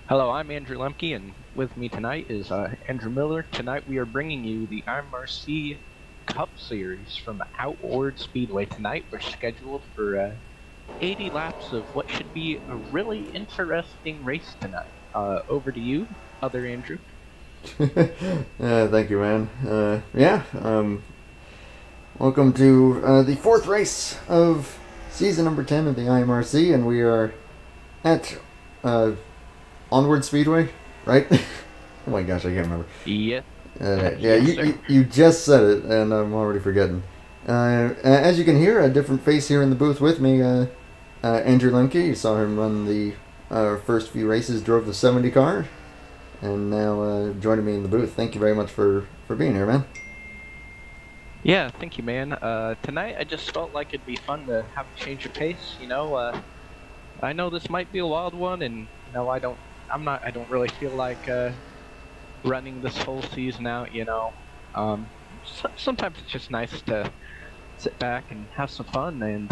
Hello, I'm Andrew Lemke, and with me tonight is Andrew Miller. Tonight we are bringing you the IMRC Cup Series from Outward Speedway. Tonight we're scheduled for 80 laps of what should be a really interesting race tonight. Over to you, other Andrew. Thank you, man. Welcome to the fourth race of season number 10 of the IMRC, and we are at Onward Speedway, right? Oh my gosh, I can't remember. Yeah. Yeah, Yes, you just said it, and I'm already forgetting. As you can hear, a different face here in the booth with me, Andrew Lemke. You saw him run the first few races, drove the 70 car, and now joining me in the booth. Thank you very much for being here, man. Yeah, thank you, man. Tonight I just felt like it'd be fun to have a change of pace. I know this might be a wild one, and I don't really feel like running this whole season out. Sometimes it's just nice to sit back and have some fun. And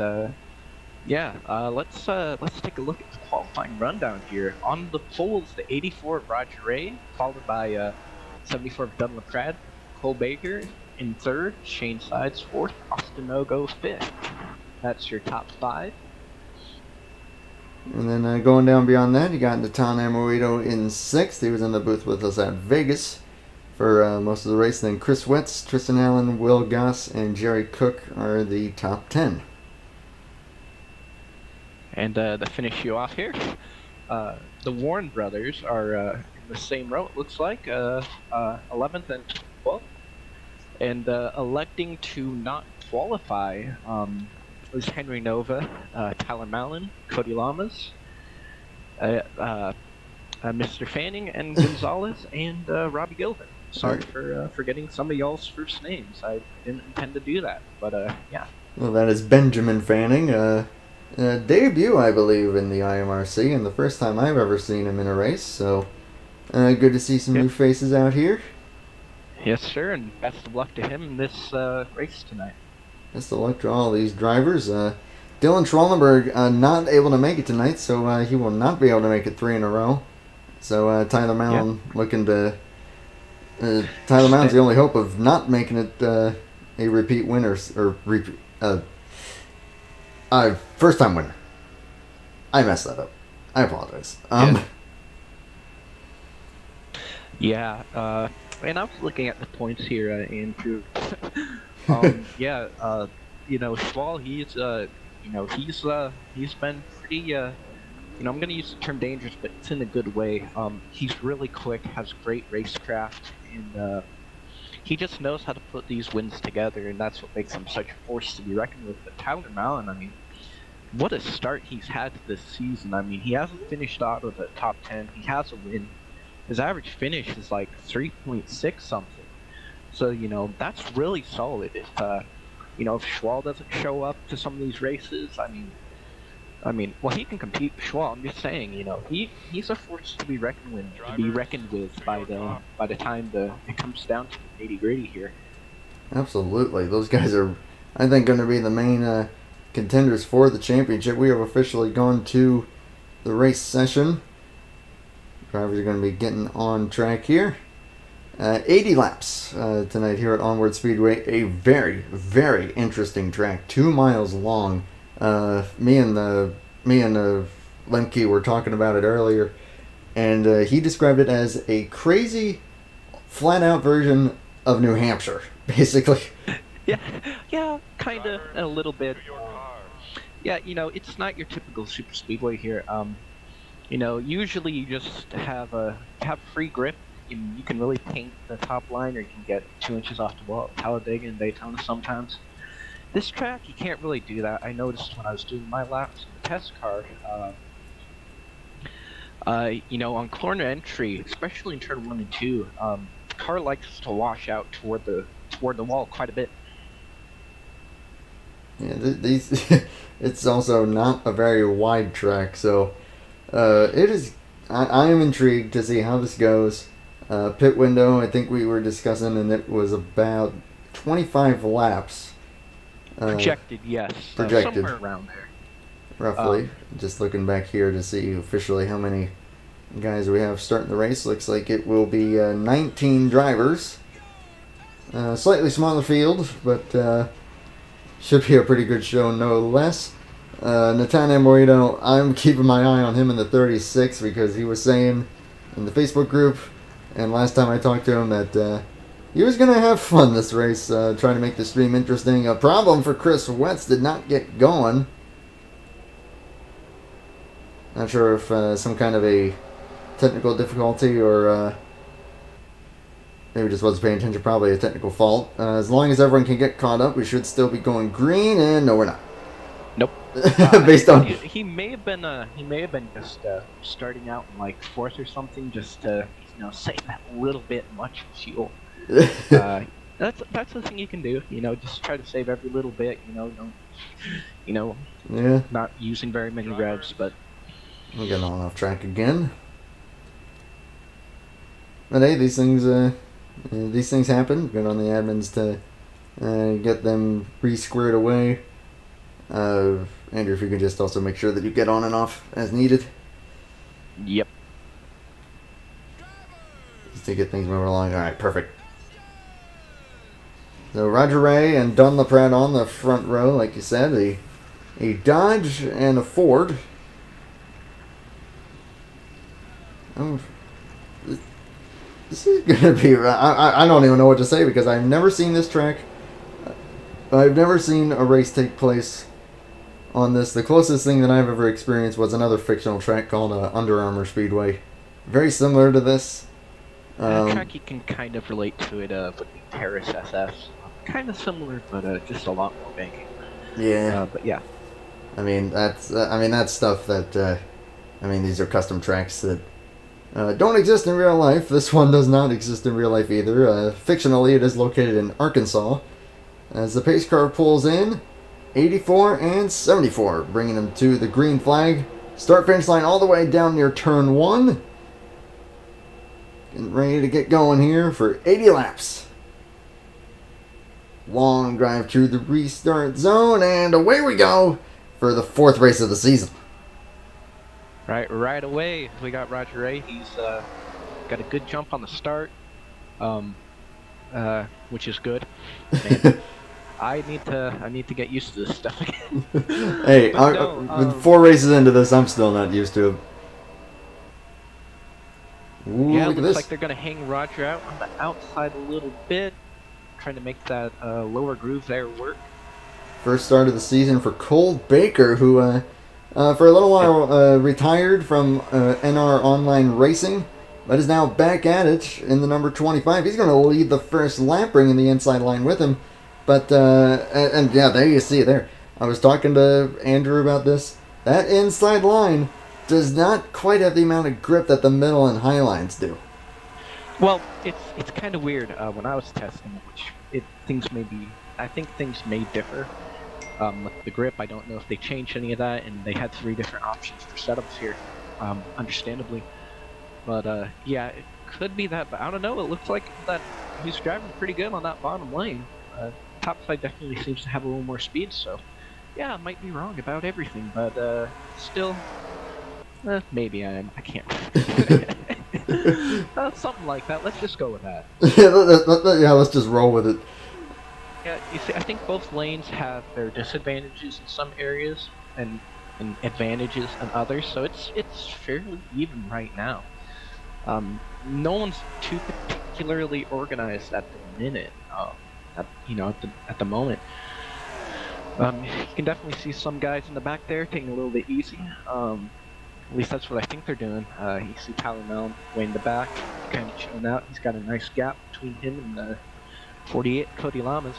let's take a look at the qualifying rundown here. On the poles, the 84 of Roger Ray, followed by 74 of Dunlap Pratt, Cole Baker in third, Shane Sides fourth, Austin Ogo fifth. That's your top five. And then going down beyond that, you got Natan Amorito in sixth. He was in the booth with us at Vegas for most of the race. Then Chris Wetz, Tristan Allen, Will Goss, and Jerry Cook are the top 10. And to finish you off here, the Warren brothers are in the same row, it looks like, 11th and 12th. And electing to not qualify was Henry Nova, Tyler Mallon, Cody Lamas, Mr. Fanning, and Gonzalez, and Robbie Gilvin. Sorry for forgetting some of y'all's first names. I didn't intend to do that, but yeah. Well, that is Benjamin Fanning. Debut, I believe, in the IMRC, and the first time I've ever seen him in a race. So good to see some new faces out here. Yes, sir, and best of luck to him in this race tonight. Best of luck to all these drivers. Dylan Schwallenberg not able to make it tonight, so he will not be able to make it 3 in a row. So Tyler Mallon looking to... Tyler Mallon's the only hope of not making it a repeat winner, or repeat... first time winner. I messed that up. I apologize. And I was looking at the points here, Andrew. Schwal, he's been pretty, I'm going to use the term dangerous, but it's in a good way. He's really quick, has great racecraft, and he just knows how to put these wins together, and that's what makes him such a force to be reckoned with. But Tyler Mallon, I mean, what a start he's had this season. I mean, he hasn't finished out of the top 10. He has a win. His average finish is like 3.6 something. So, that's really solid. If Schwal doesn't show up to some of these races, well, he can compete with Schwal. I'm just saying, he's a force to be reckoned with, by the time it comes down to the nitty-gritty here. Absolutely. Those guys are, I think, going to be the main contenders for the championship. We have officially gone to the race session. Drivers are going to be getting on track here. 80 laps tonight here at Onward Speedway. A very, very interesting track. 2 miles long. Me and Lemke were talking about it earlier, and he described it as a crazy, flat-out version of New Hampshire, basically. Yeah, kind of, a little bit. It's not your typical SuperSpeedway here. Usually you just have free grip, and you can really paint the top line, or you can get 2 inches off the wall at Talladega and Daytona sometimes. This track, you can't really do that. I noticed when I was doing my laps in the test car, on corner entry, especially in turn 1 and 2, the car likes to wash out toward the wall quite a bit. Yeah, it's also not a very wide track, so it is. I am intrigued to see how this goes. Pit window, I think we were discussing, and it was about 25 laps. Projected, yes. Projected. Somewhere around there. Roughly. Just looking back here to see officially how many guys we have starting the race. Looks like it will be 19 drivers. Slightly smaller field, but should be a pretty good show no less. Nathan Morito, I'm keeping my eye on him in the 36 because he was saying in the Facebook group and last time I talked to him that he was going to have fun this race, trying to make the stream interesting. A problem for Chris Wetz did not get going. Not sure if some kind of a technical difficulty or maybe just wasn't paying attention, probably a technical fault. As long as everyone can get caught up, we should still be going green, and no, we're not. Nope. Based on he may have been just starting out in like 4th or something, just to save that little bit much fuel. That's the thing you can do. Just try to save every little bit. Don't yeah, not using very many revs, but we're getting on off track again. But hey, these things happen. Good on the admins to get them re-squared away. Andrew, if you could just also make sure that you get on and off as needed. Yep. Just to get things moving along. Alright, perfect. So Roger Ray and Don LaPrade on the front row, like you said. A Dodge and a Ford. This is going to be... I don't even know what to say because I've never seen this track. I've never seen a race take place on this. The closest thing that I've ever experienced was another fictional track called Under Armour Speedway. Very similar to this. That track you can kind of relate to it with the Paris SS. Kind of similar, but just a lot more banking. Yeah. But yeah. I mean, that's stuff that... these are custom tracks that don't exist in real life. This one does not exist in real life either. Fictionally, it is located in Arkansas. As the pace car pulls in, 84 and 74, bringing them to the green flag. Start-finish line all the way down near turn 1. Getting ready to get going here for 80 laps. Long drive through the restart zone, and away we go for the 4th race of the season. Right away, we got Roger Ray. He's got a good jump on the start, which is good. And I need to get used to this stuff again. Hey, with 4 races into this, I'm still not used to it. Ooh, yeah, look at looks this. like they're gonna hang Roger out on the outside a little bit, trying to make that lower groove there work. First start of the season for Cole Baker, who for a little while retired from NR Online Racing, but is now back at it in the number 25. He's going to lead the first lap, bringing the inside line with him. But, and yeah, there you see it there. I was talking to Andrew about this. That inside line does not quite have the amount of grip that the middle and high lines do. Well, it's kind of weird. When I was testing, I think things may differ. With the grip, I don't know if they changed any of that, and they had 3 different options for setups here, understandably. But yeah, it could be that, but I don't know. It looks like that he's driving pretty good on that bottom lane. Top side definitely seems to have a little more speed, so yeah, I might be wrong about everything, but still, maybe I am. I can't. Something like that. Let's just go with that. Yeah, let's just roll with it. Yeah, you see, I think both lanes have their disadvantages in some areas and advantages in others, so it's fairly even right now. No one's too particularly organized at the minute. At the moment. You can definitely see some guys in the back there taking a little bit easy. At least that's what I think they're doing. You see Tyler Mellon way in the back, kind of chilling out. He's got a nice gap between him and 48 Cody Lamas.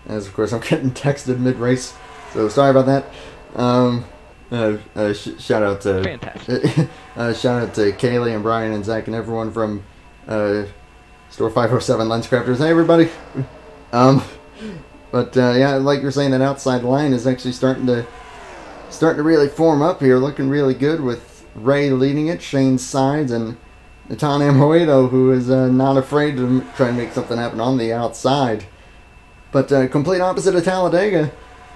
As of course I'm getting texted mid-race, so sorry about that. Shout out to Fantastic. Shout out to Kaylee and Brian and Zach and everyone from Store 507 Lenscrafters. Hey everybody. But yeah, like you're saying, that outside line is actually starting to really form up here, looking really good with Ray leading it, Shane's sides, and Natan Amoedo, who is not afraid to try and make something happen on the outside. But complete opposite of Talladega,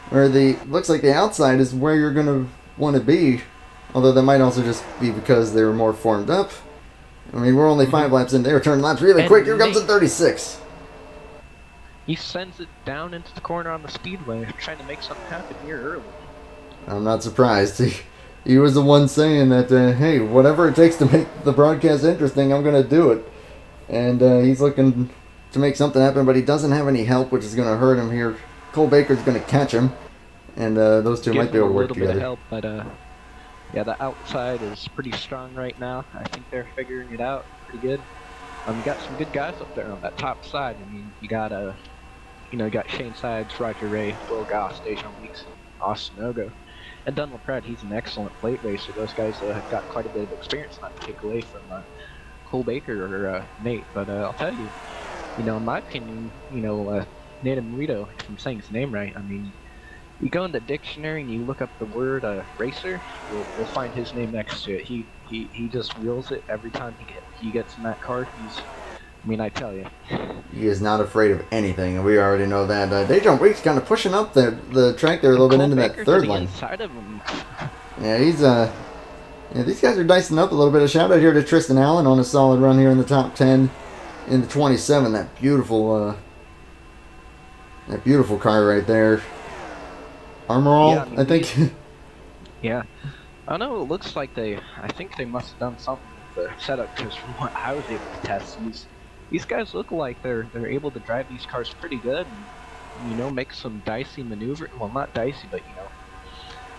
where looks like the outside is where you're going to want to be. Although that might also just be because they were more formed up. I mean, we're only 5 laps in. They were turning laps really quick. Here comes the 36. He sends it down into the corner on the speedway, trying to make something happen here early. I'm not surprised. He was the one saying that, hey, whatever it takes to make the broadcast interesting, I'm going to do it. And he's looking to make something happen, but he doesn't have any help, which is going to hurt him here. Cole Baker's going to catch him, and those two might be able to work together. A little bit of help, but yeah, the outside is pretty strong right now. I think they're figuring it out pretty good. You got some good guys up there on that top side. I mean, you got you got Shane Sides, Roger Ray, Will Goss, Dejan Weeks, Austin Ogo. And Dunn LaPrade, he's an excellent plate racer. Those guys have got quite a bit of experience, not to take away from Cole Baker or Nate. But I'll tell you, in my opinion, Nate Morito, if I'm saying his name right, I mean, you go in the dictionary and you look up the word racer, you'll find his name next to it. He just wheels it every time he gets in that car. I tell you. He is not afraid of anything, and we already know that. Dejan Weeks kind of pushing up the track there a little bit into that third lane. Inside of him. Yeah, these guys are dicing up a little bit. A shout out here to Tristan Allen on a solid run here in the top 10 in the 27. That beautiful car right there. Armor All, yeah, I think. Yeah. I know it looks like I think they must have done something with the setup, because from what I was able to test, these guys look like they're able to drive these cars pretty good and, make some dicey maneuver. Well, not dicey, but,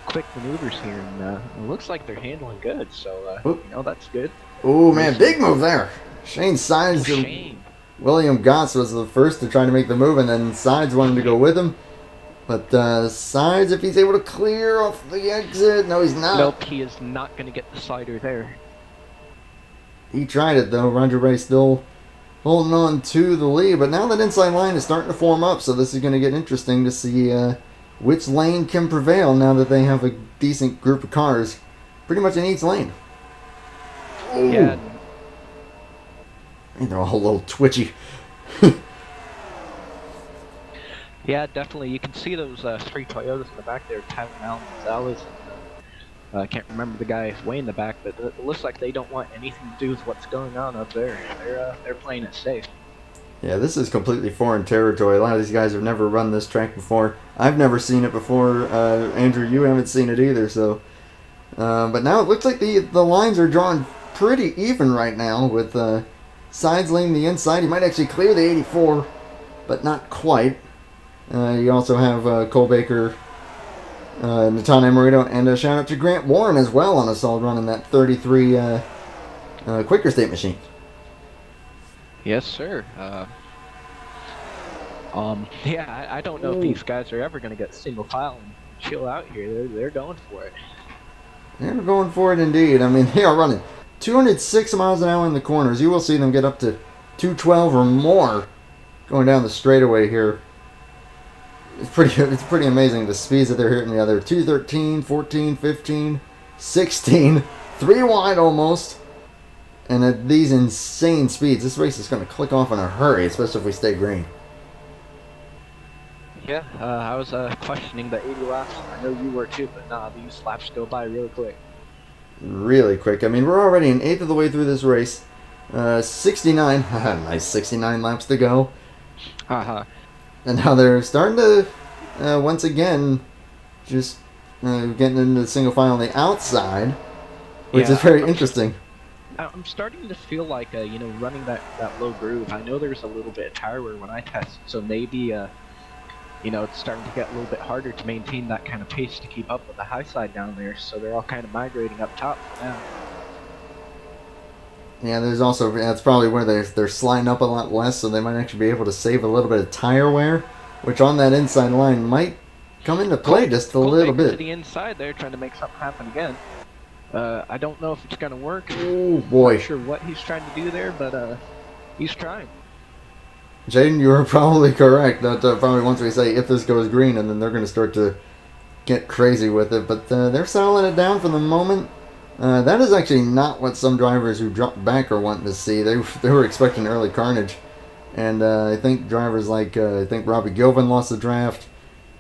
quick maneuvers here. And it looks like they're handling good. So, that's good. Oh, man, big move there. Shane Sides. Shane. William Goss was the first to try to make the move, and then Sides wanted to go with him. But Sides, if he's able to clear off the exit, no, he's not. Nope, he is not going to get the slider there. He tried it, though. Roger Ray still holding on to the lead, but now that inside line is starting to form up, so this is going to get interesting to see which lane can prevail now that they have a decent group of cars pretty much in each lane. Ooh. Yeah. And they're all a little twitchy. Yeah, definitely. You can see those 3 Toyotas in the back there, Tyler Allen Gonzalez. I can't remember the guy way in the back, but it looks like they don't want anything to do with what's going on up there. They're playing it safe. Yeah, this is completely foreign territory. A lot of these guys have never run this track before. I've never seen it before. Andrew, you haven't seen it either. So, but now it looks like the lines are drawn pretty even right now, with Sides leading the inside. He might actually clear the 84, but not quite. You also have Cole Baker, Natan Amorito, and a shout out to Grant Warren as well on a solid run in that 33 Quicker State machine. Yes, sir. Yeah, I don't know if these guys are ever going to get single file and chill out here. They're going for it. They're going for it indeed. I mean, they are running 206 miles an hour in the corners. You will see them get up to 212 or more going down the straightaway here. It's pretty amazing the speeds that they're hitting the other. 213, 14, 15, 16, 3 wide almost. And at these insane speeds, this race is going to click off in a hurry, especially if we stay green. Yeah, I was questioning the 80 laps. I know you were too, but nah, these laps go by really quick. Really quick. I mean, we're already an eighth of the way through this race. 69. Nice 69 laps to go. Haha. And now they're starting to, once again, just getting into the single file on the outside, which is very interesting. I'm starting to feel like, running that low groove. I know there's a little bit of tire wear when I test, so maybe, it's starting to get a little bit harder to maintain that kind of pace to keep up with the high side down there, so they're all kind of migrating up top now. Yeah, there's also, that's probably where they're sliding up a lot less, so they might actually be able to save a little bit of tire wear, which on that inside line might come into play just a little bit. To the inside there, trying to make something happen again. I don't know if it's going to work. Oh, boy. Not sure what he's trying to do there, but he's trying. Jaden, you are probably correct. That probably once we say if this goes green, and then they're going to start to get crazy with it. But they're settling it down for the moment. That is actually not what some drivers who dropped back are wanting to see. They were expecting early carnage. And I think drivers like, I think Robbie Gilvin lost the draft.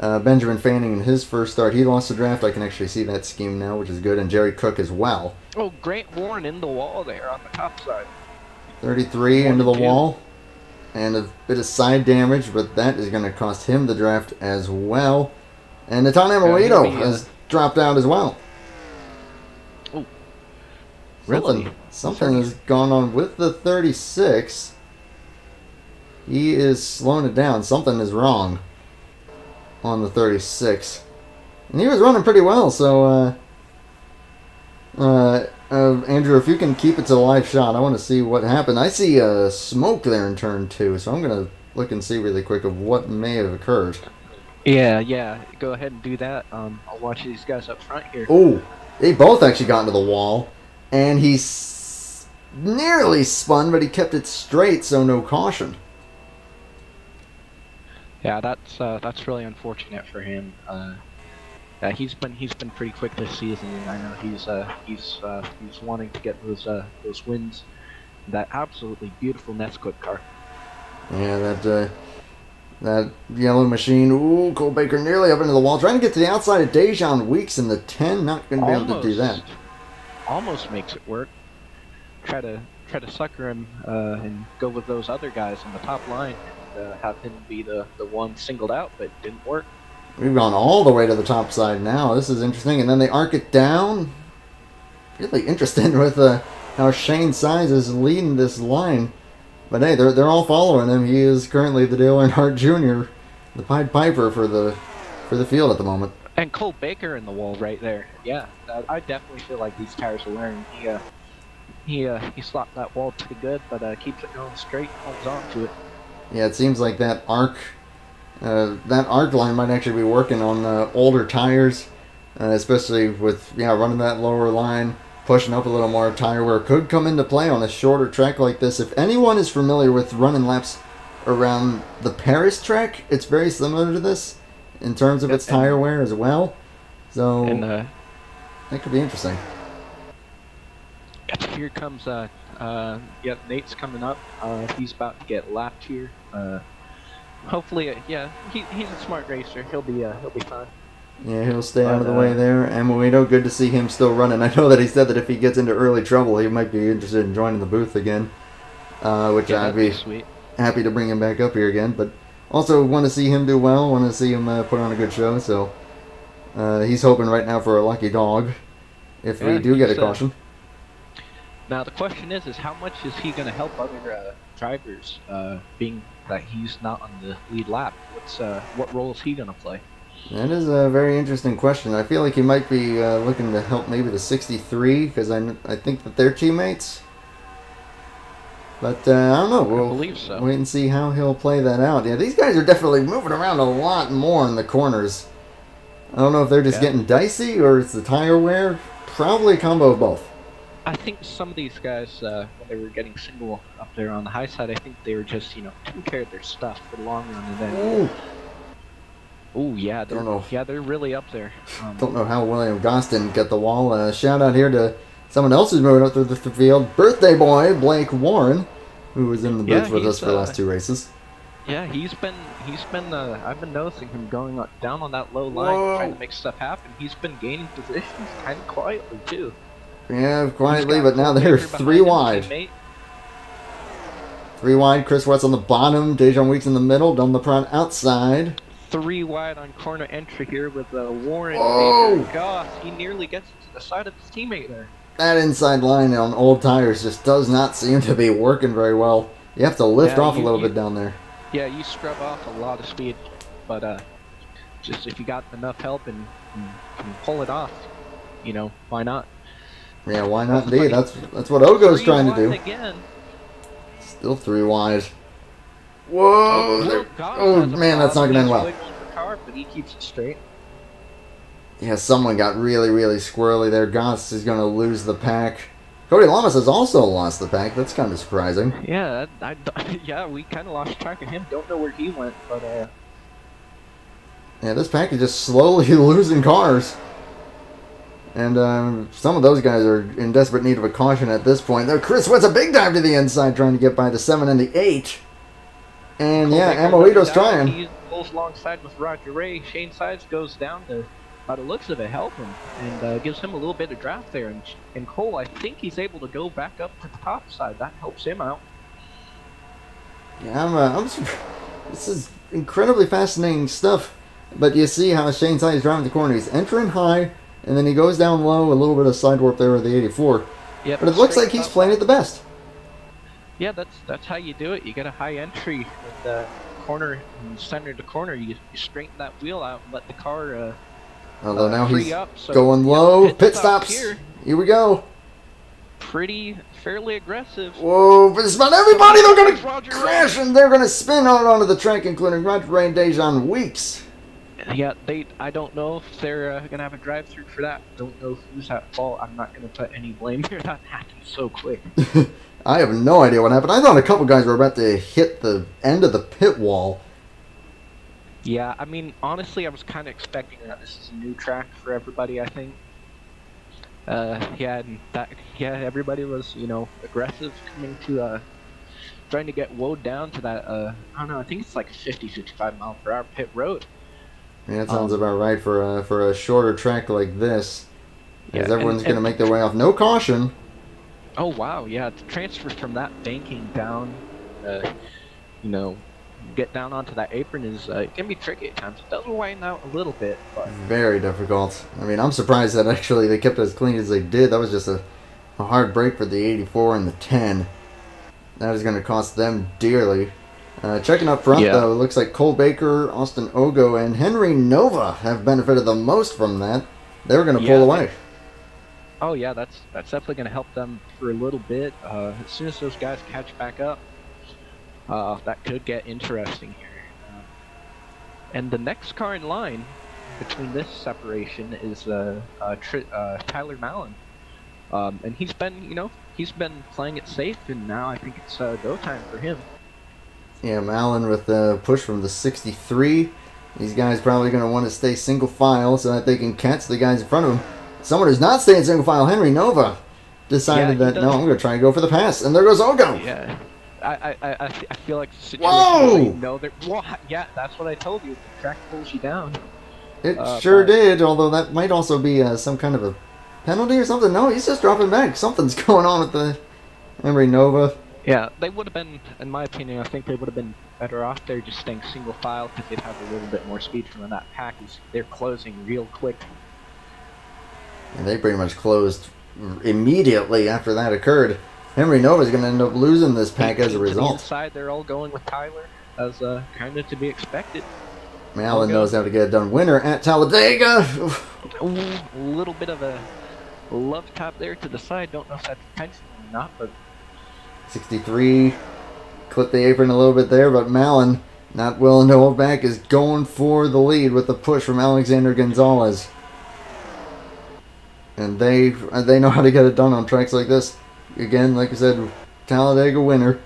Benjamin Fanning in his first start, he lost the draft. I can actually see that scheme now, which is good. And Jerry Cook as well. Oh, Grant Warren in the wall there on the top side. 33 into the wall. And a bit of side damage, but that is going to cost him the draft as well. And Natan Amoedo has dropped out as well. Oh, really? Something has gone on with the 36. He is slowing it down. Something is wrong on the 36. And he was running pretty well, so Andrew, if you can keep it to a live shot, I want to see what happened. I see smoke there in turn 2, so I'm going to look and see really quick of what may have occurred. Yeah, go ahead and do that. I'll watch these guys up front here. Oh, they both actually got into the wall, and he nearly spun, but he kept it straight, so no caution. Yeah, that's really unfortunate for him. He's been pretty quick this season, and I know he's wanting to get those wins. That absolutely beautiful Nesquik car. Yeah, that yellow machine. Ooh, Cole Baker nearly up into the wall, trying to get to the outside of Dejan Weeks in the 10. Not going to be able to do that. Almost makes it work. Try to sucker him and go with those other guys on the top line and have him be the one singled out, but it didn't work. We've gone all the way to the top side now. This is interesting. And then they arc it down. Really interesting with how Shane Size is leading this line. But hey, they're all following him. He is currently the Dale Earnhardt Jr., the Pied Piper for the field at the moment. And Cole Baker in the wall right there. Yeah, I definitely feel like these tires are wearing. He slapped that wall pretty good, but keeps it going straight, holds on to it. Yeah, it seems like that arc line might actually be working on older tires, especially with running that lower line, pushing up a little more. Tire wear could come into play on a shorter track like this. If anyone is familiar with running laps around the Paris track, it's very similar to this in terms of its tire wear as well. So that could be interesting. Here comes Nate's coming up. He's about to get lapped here. Hopefully, he's a smart racer. He'll be fine. Yeah, he'll stay out of the way there. Amoedo, good to see him still running. I know that he said that if he gets into early trouble, he might be interested in joining the booth again, which I'd be sweet. Happy to bring him back up here again. But also want to see him do well, want to see him put on a good show. So he's hoping right now for a lucky dog if we do get a caution. Now the question is how much is he going to help other drivers, being that he's not on the lead lap? What role is he going to play? That is a very interesting question. I feel like he might be looking to help maybe the 63, because I think that they're teammates. But I don't know. We'll believe so. Wait and see how he'll play that out. Yeah, these guys are definitely moving around a lot more in the corners. I don't know if they're just getting dicey or it's the tire wear. Probably a combo of both. I think some of these guys, when they were getting single up there on the high side, I think they were just, taking care of their stuff for the long run. And then, they're really up there. Don't know how William Goss didn't get the wall. Shout out here to someone else who's moving up through the field. Birthday boy, Blake Warren, who was in the booth with us for the last 2 races. Yeah, he's been. I've been noticing him going down on that low line, trying to make stuff happen. He's been gaining positions kind of quietly too. Yeah, quietly, but now they're 3 wide. 3 wide. Chris Wett's on the bottom. Dejan Weeks in the middle. Don LePron outside. 3 wide on corner entry here with Warren. Baker, Goss. He nearly gets to the side of his teammate there. That inside line on old tires just does not seem to be working very well. You have to lift off a little bit down there. Yeah, you scrub off a lot of speed, but just if you got enough help and can pull it off, why not? Yeah, why not indeed? That's what Ogo's trying to do. Again. Still 3 wide. Whoa! Man, that's not going to end well. But he keeps it straight. Yeah, someone got really, really squirrely there. Goss is going to lose the pack. Cody Lamas has also lost the pack. That's kind of surprising. Yeah, we kind of lost track of him. Don't know where he went, but yeah, this pack is just slowly losing cars. And some of those guys are in desperate need of a caution at this point. There, Chris Wett's a big dive to the inside, trying to get by the 7 and the 8. And Amoedo's trying. He's pulls alongside with Roger Ray. Shane Sides goes down to, by the looks of it, help him and gives him a little bit of draft there. And Cole, I think he's able to go back up to the top side. That helps him out. Yeah, this is incredibly fascinating stuff. But you see how Shane Sides is driving the corner. He's entering high, and then he goes down low. A little bit of side warp there with the 84. Yep, but it looks like he's playing it the best. Yeah, that's how you do it. You get a high entry with the corner and center to corner. You straighten that wheel out and let the car although now he's up, so, going low. Pit stops. Here we go. Fairly aggressive. Whoa, but it's about everybody. They're going to crash and they're going to spin out onto the track, including Roger Ray and Dejan Weeks. Yeah, I don't know if they're going to have a drive-through for that. Don't know who's at fault. I'm not going to put any blame here. That happened so quick. I have no idea what happened. I thought a couple guys were about to hit the end of the pit wall. Yeah, I mean, honestly, I was kind of expecting that. This is a new track for everybody, I think. Everybody was, aggressive coming to, trying to get woed down to that, I don't know, I think it's like 50, 55 mile per hour pit road. Yeah, that sounds about right for a shorter track like this. Yeah, as everyone's going to make their way off. No caution. Oh, wow, yeah, the transfer from that banking down, get down onto that apron is, it can be tricky at times. It does widen out a little bit, but... Very difficult. I mean, I'm surprised that actually they kept it as clean as they did. That was just a hard break for the 84 and the 10. That is going to cost them dearly. Checking up front, though, it looks like Cole Baker, Austin Ogo, and Henry Nova have benefited the most from that. They were going to pull away. Oh, yeah, that's definitely going to help them for a little bit. As soon as those guys catch back up, that could get interesting here. And the next car in line between this separation is Tyler Mallon. And he's been playing it safe, and now I think it's go time for him. Yeah, Mallon with the push from the 63. These guys probably going to want to stay single file so that they can catch the guys in front of them. Someone who's not staying single file, Henry Nova, decided that, no, I'm going to try and go for the pass. And there goes Ogo. Yeah. I feel like the situation yeah, that's what I told you. The track pulls you down. It sure did, although that might also be some kind of a penalty or something. No, he's just dropping back. Something's going on with the Henry Nova. Yeah, they would have been, in my opinion, I think they would have been better off there just staying single file because they'd have a little bit more speed from that pack. They're closing real quick. And they pretty much closed immediately after that occurred. Henry Nova's going to end up losing this pack as a result. Inside, they're all going with Tyler, as kind of to be expected. Mallon knows how to get it done. Winner at Talladega. A little bit of a love tap there to the side. Don't know if that's intentional or not, but 63 clipped the apron a little bit there, but Mallon, not willing to hold back, is going for the lead with the push from Alexander Gonzalez. And they know how to get it done on tracks like this. Again, like I said, Talladega winner.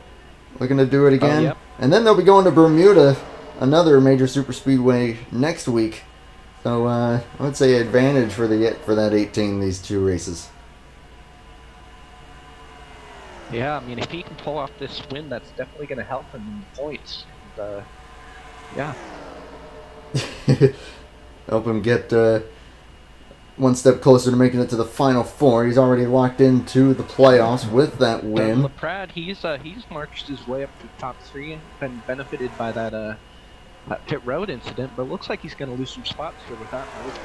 Looking to do it again. Yep. And then they'll be going to Bermuda, another major super speedway, next week. So I would say advantage for that 18, these two races. Yeah, I mean, if he can pull off this win, that's definitely going to help him in points. And, yeah. Help him get one step closer to making it to the Final Four. He's already locked into the playoffs with that win. LaPrade, he's marched his way up to the top 3 and been benefited by that pit road incident, but it looks like he's going to lose some spots here with that move.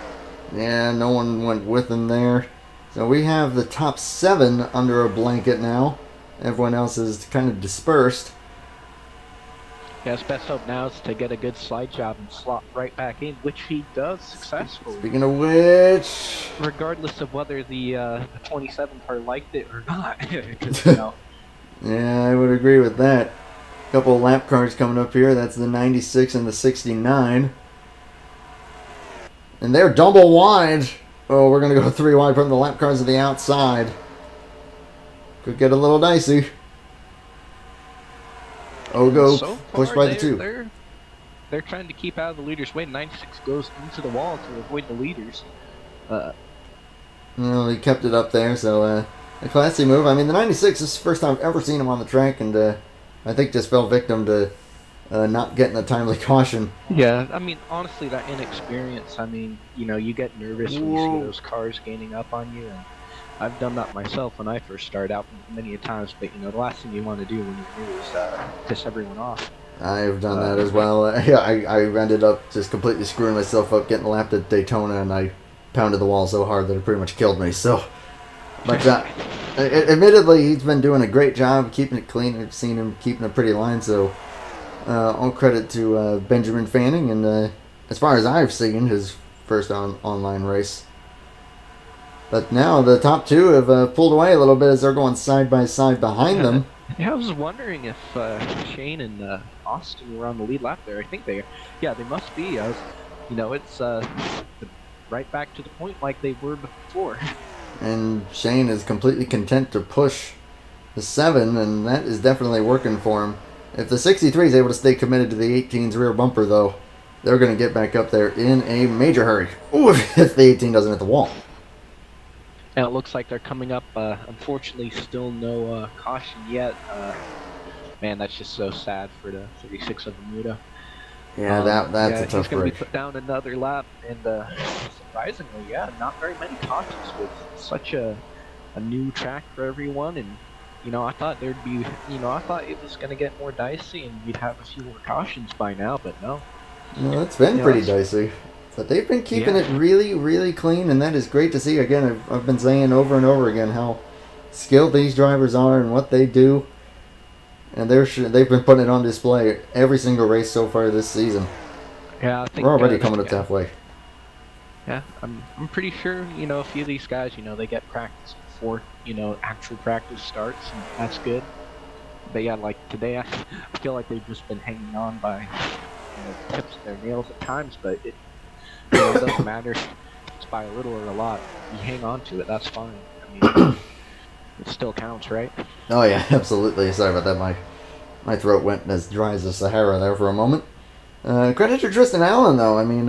Yeah, no one went with him there. So we have the top 7 under a blanket now. Everyone else is kind of dispersed. Yeah, his best hope now is to get a good slide job and slot right back in, which he does successfully. Speaking of which... Regardless of whether the 27 car liked it or not. Yeah, I would agree with that. A couple of lap cars coming up here. That's the 96 and the 69. And they're double wide. Oh, we're going to go 3 wide from the lap cars to the outside. Could get a little dicey. Ogo so pushed by the 2. They're trying to keep out of the leaders' way. 96 goes into the wall to avoid the leaders. Well, he kept it up there, so a classy move. I mean, the 96 is the first time I've ever seen him on the track, and I think just fell victim to not getting a timely caution. Yeah, I mean, honestly, that inexperience, I mean, you get nervous when you see those cars gaining up on you, and I've done that myself when I first started out many a times, but, the last thing you want to do when you're new is piss everyone off. I've done that as well. Yeah, I ended up just completely screwing myself up getting lapped at Daytona, and I pounded the wall so hard that it pretty much killed me. So, but admittedly, he's been doing a great job keeping it clean. I've seen him keeping a pretty line, so all credit to Benjamin Fanning, and as far as I've seen, his first online race. But now the top two have pulled away a little bit as they're going side by side behind them. Yeah, I was wondering if Shane and Austin were on the lead lap there. I think they must be. It's right back to the point like they were before. And Shane is completely content to push the 7, and that is definitely working for him. If the 63 is able to stay committed to the 18's rear bumper, though, they're going to get back up there in a major hurry. Ooh, if the 18 doesn't hit the wall. And it looks like they're coming up. Unfortunately, still no caution yet. Man, that's just so sad for the 36 of Bermuda. Yeah, that's a tough he's going to break. be put down another lap, and surprisingly, not very many cautions with such a new track for everyone. And I thought there'd be, I thought it was going to get more dicey, and we'd have a few more cautions by now, but no. No, it's been pretty dicey. But they've been keeping it really, really clean, and that is great to see. Again, I've been saying over and over again how skilled these drivers are and what they do. And they've been putting it on display every single race so far this season. Yeah, I think we're already coming up halfway. Yeah, I'm pretty sure, a few of these guys, they get practice before, actual practice starts, and that's good. But yeah, like today, I feel like they've just been hanging on by tips of their nails at times, but it doesn't matter if it's by a little or a lot. You hang on to it, that's fine. I mean, it still counts, right? Oh yeah, absolutely. Sorry about that. My throat went as dry as the Sahara there for a moment. Credit to Tristan Allen, though. I mean,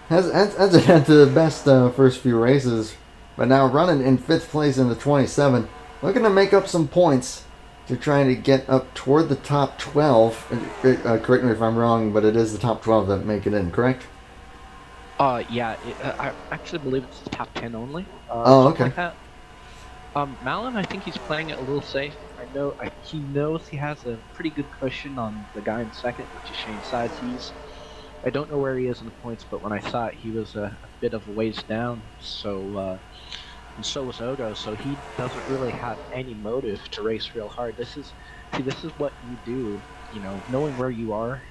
hasn't had the best first few races, but now running in 5th place in the 27, looking to make up some points to try to get up toward the top 12. Correct me if I'm wrong, but it is the top 12 that make it in, correct? Yeah, I actually believe it's the top 10 only. Okay. Like that. Malin, I think he's playing it a little safe. He knows he has a pretty good cushion on the guy in second, which is Shane Sides. I don't know where he is in the points, but when I saw it, he was a bit of a ways down. So, and so was Ogo. So he doesn't really have any motive to race real hard. This is what you do. Knowing where you are,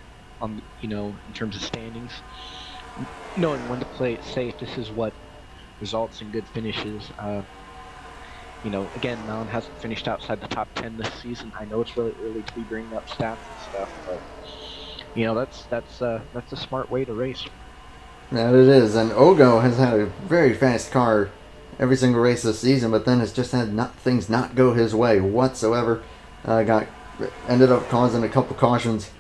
in terms of standings, knowing when to play it safe. This is what results in good finishes. Again, Malin hasn't finished outside the top 10 this season. I know it's really early to be bringing up stats and stuff, but that's a smart way to race. That it is, and Ogo has had a very fast car every single race this season, but then has just had things not go his way whatsoever. Ended up causing a couple cautions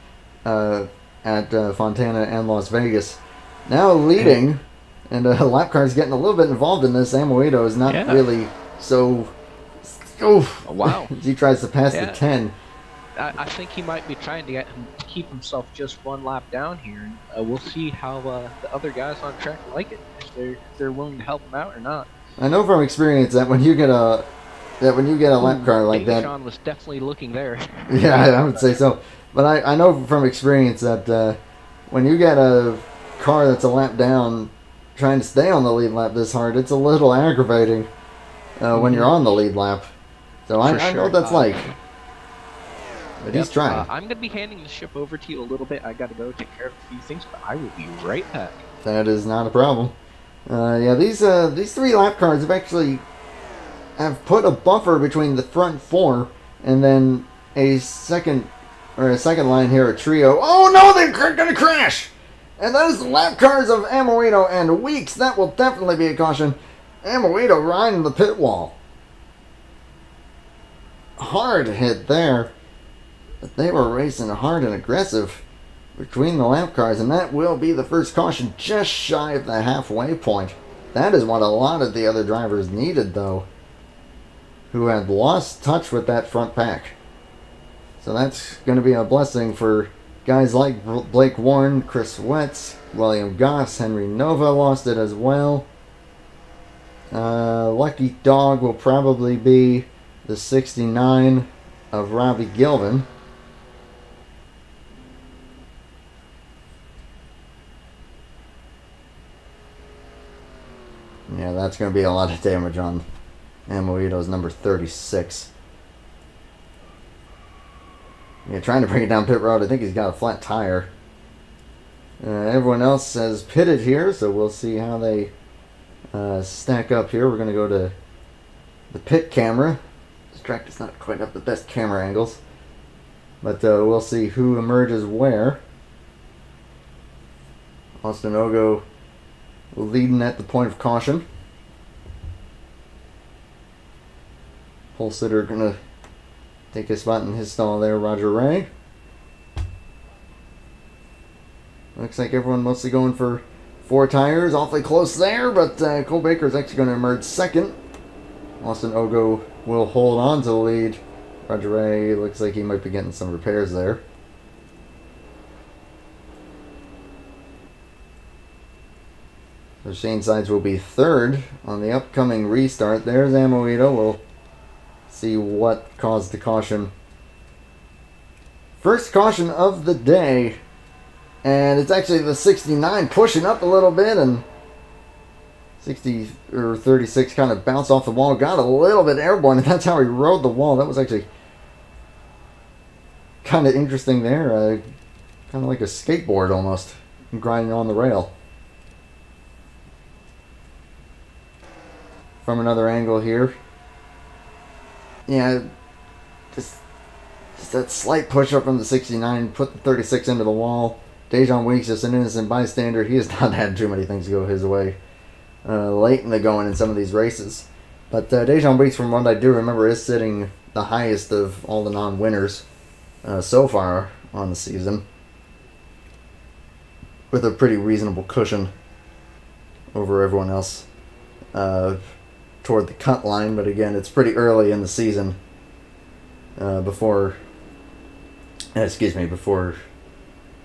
at Fontana and Las Vegas. Now leading, and lap car's getting a little bit involved in this. Amoedo is not really so. Oh wow! He tries to pass the 10. I think he might be trying to keep himself just one lap down here, and we'll see how the other guys on track like it, if they're willing to help him out or not. I know from experience that when you get a lap car like that, Sean was definitely looking there. Yeah, I would say so. But I know from experience that when you get a car that's a lap down, trying to stay on the lead lap this hard, it's a little aggravating when you're on the lead lap. So I know what that's like. But he's trying. I'm going to be handing the ship over to you a little bit. I got to go take care of a few things, but I will be right back. That is not a problem. These 3 lap cars have put a buffer between the front 4 and then a second line here, a trio. Oh no, they're going to crash! And that is the lap cars of Amoedo and Weeks. That will definitely be a caution. Amoedo riding the pit wall. Hard hit there. But they were racing hard and aggressive between the lap cars, and that will be the first caution just shy of the halfway point. That is what a lot of the other drivers needed, though, who had lost touch with that front pack. So that's going to be a blessing for Guys like Blake Warren, Chris Wetz, William Goss, Henry Nova lost it as well. Lucky Dog will probably be the 69 of Robbie Gilvin. Yeah, that's going to be a lot of damage on Amoito's number 36. Yeah, trying to bring it down pit road. I think he's got a flat tire. Everyone else has pitted here, so we'll see how they stack up here. We're going to go to the pit camera. This track does not quite have the best camera angles. But we'll see who emerges where. Austin Ogo leading at the point of caution. Pole sitter going to take a spot in his stall there, Roger Ray. Looks like everyone mostly going for 4 tires. Awfully close there, but Cole Baker is actually going to emerge second. Austin Ogo will hold on to the lead. Roger Ray looks like he might be getting some repairs there. So Shane Sides will be third on the upcoming restart. There's Amoito. We'll see what caused the caution. First caution of the day. And it's actually the 69 pushing up a little bit, and 60 or 36 kind of bounced off the wall, got a little bit airborne, and that's how he rode the wall. That was actually kind of interesting there. Kind of like a skateboard almost, grinding on the rail. From another angle here. Yeah, just that slight push up from the 69, put the 36 into the wall. Dejan Weeks, just an innocent bystander. He has not had too many things go his way late in the going in some of these races. But Dejan Weeks, from what I do remember, is sitting the highest of all the non-winners so far on the season, with a pretty reasonable cushion over everyone else toward the cut line. But again, it's pretty early in the season before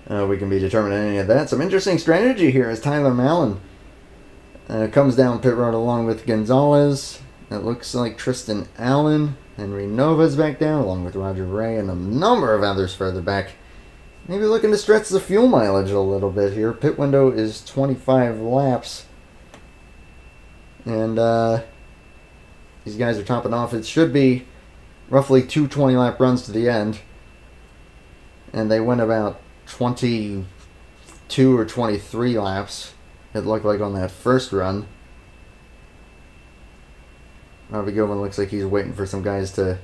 we can be determining any of that. Some interesting strategy here as Tyler Mallon comes down pit road along with Gonzalez. It looks like Tristan Allen, Henry Nova's back down along with Roger Ray and a number of others further back. Maybe looking to stretch the fuel mileage a little bit here. Pit window is 25 laps. And these guys are topping off. It should be roughly 2 20-lap runs to the end. And they went about 22 or 23 laps, it looked like, on that first run. Robbie Gilvin looks like he's waiting for some guys to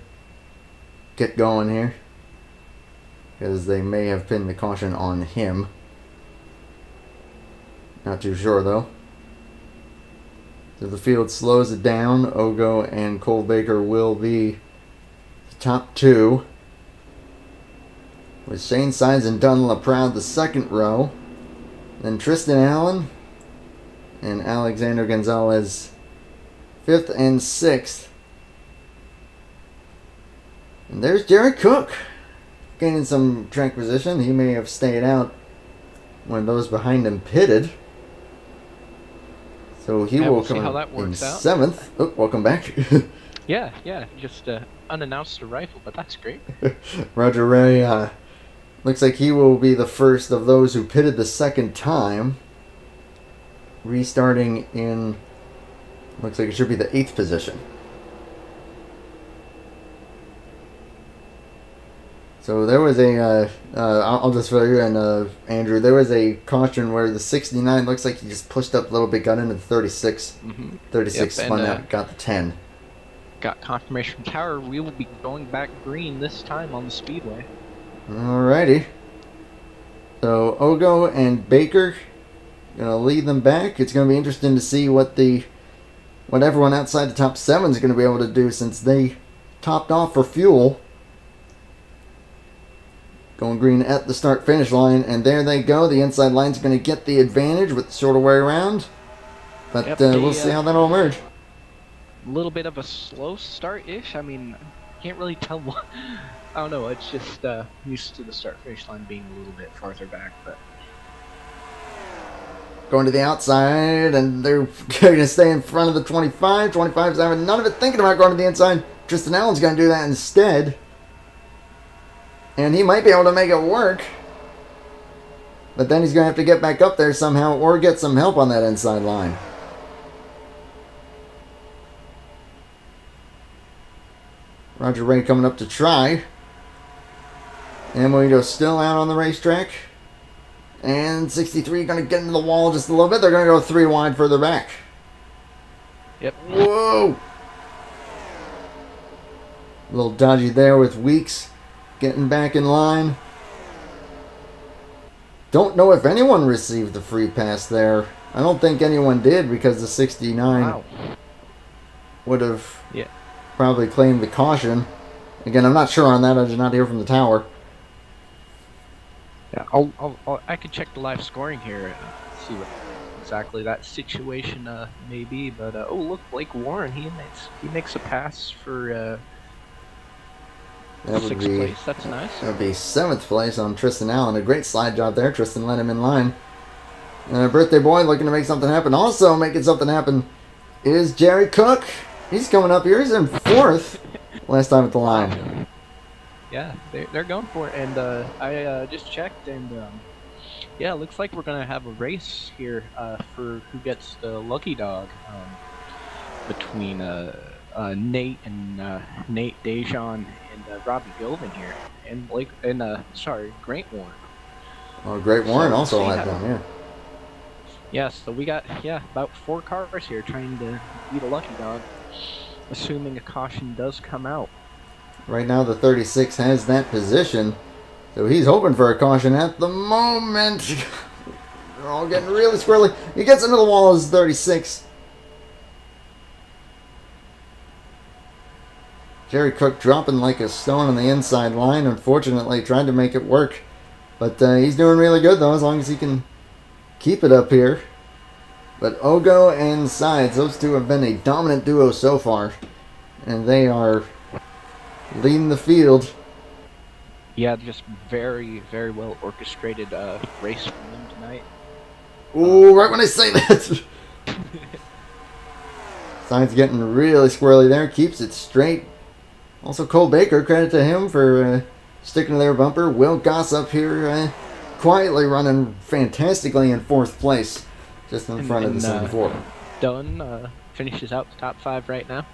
get going here, because they may have pinned the caution on him. Not too sure though. So the field slows it down. Ogo and Cole Baker will be the top 2, with Shane Sides and Dunn LaProud the second row. Then Tristan Allen and Alexander Gonzalez 5th and 6th. And there's Jared Cook gaining some track position. He may have stayed out when those behind him pitted. So he will come in 7th. Oh, welcome back. Yeah, just unannounced arrival, but that's great. Roger Ray looks like he will be the first of those who pitted the second time, restarting in, looks like it should be the 8th position. So there was I'll just fill you in, Andrew, there was a caution where the 69 looks like he just pushed up a little bit, got into the 36. 36 spun out, got the 10. Got confirmation from Tower. We will be going back green this time on the Speedway. Alrighty. So Ogo and Baker gonna lead them back. It's gonna be interesting to see what everyone outside the top 7 is gonna be able to do, since they topped off for fuel. Going green at the start finish line, and there they go. The inside line's gonna get the advantage with the shorter way around. But we'll see how that'll emerge. A little bit of a slow start-ish. I mean, can't really tell what. I don't know. It's just used to the start finish line being a little bit farther back, but Going to the outside, and they're going to stay in front of the 25. 25's having none of it, thinking about going to the inside. Tristan Allen's going to do that instead. And he might be able to make it work. But then he's going to have to get back up there somehow or get some help on that inside line. Roger Ray coming up to try. And Morito still out on the racetrack. And 63 going to get into the wall just a little bit. They're going to go 3 wide further back. yep. Whoa! A little dodgy there with Weeks getting back in line. Don't know if anyone received the free pass there. I don't think anyone did because the 69 Wow. would have Yeah. probably claimed the caution. Again, I'm not sure on that. I did not hear from the tower. Yeah. I could check the live scoring here. See what exactly that situation may be. But oh, look, Blake Warren. He makes a pass for That would 6th be place. That's nice. that would be 7th place on Tristan Allen. A great slide job there. Tristan let him in line. And birthday boy looking to make something happen. Also making something happen is Jerry Cook. He's coming up here. He's in 4th. Last time at the line. Yeah, they're going for it, and I just checked, and yeah, it looks like we're gonna have a race here for who gets the lucky dog between Nate and Nate Dejan and Robbie Gilvin here, and Grant Warren. Oh, Great Warren So, also see had how- one, yeah. Yeah, so we got about 4 cars here trying to beat a lucky dog, assuming a caution does come out. Right now the 36 has that position. So he's hoping for a caution at the moment. They're all getting really squirrely. He gets into the wall as 36. Jerry Cook dropping like a stone on the inside line. Unfortunately, trying to make it work. But he's doing really good, though, as long as he can keep it up here. But Ogo and Sides, those two have been a dominant duo so far. And they are leading the field. Yeah, just very, very well orchestrated race from them tonight. Ooh, right when I say that. Sides getting really squirrely there. Keeps it straight. Also, Cole Baker, credit to him for sticking to their bumper. Will Goss up here quietly running fantastically in 4th place. Just in front of the 74. Dunn finishes out the top 5 right now.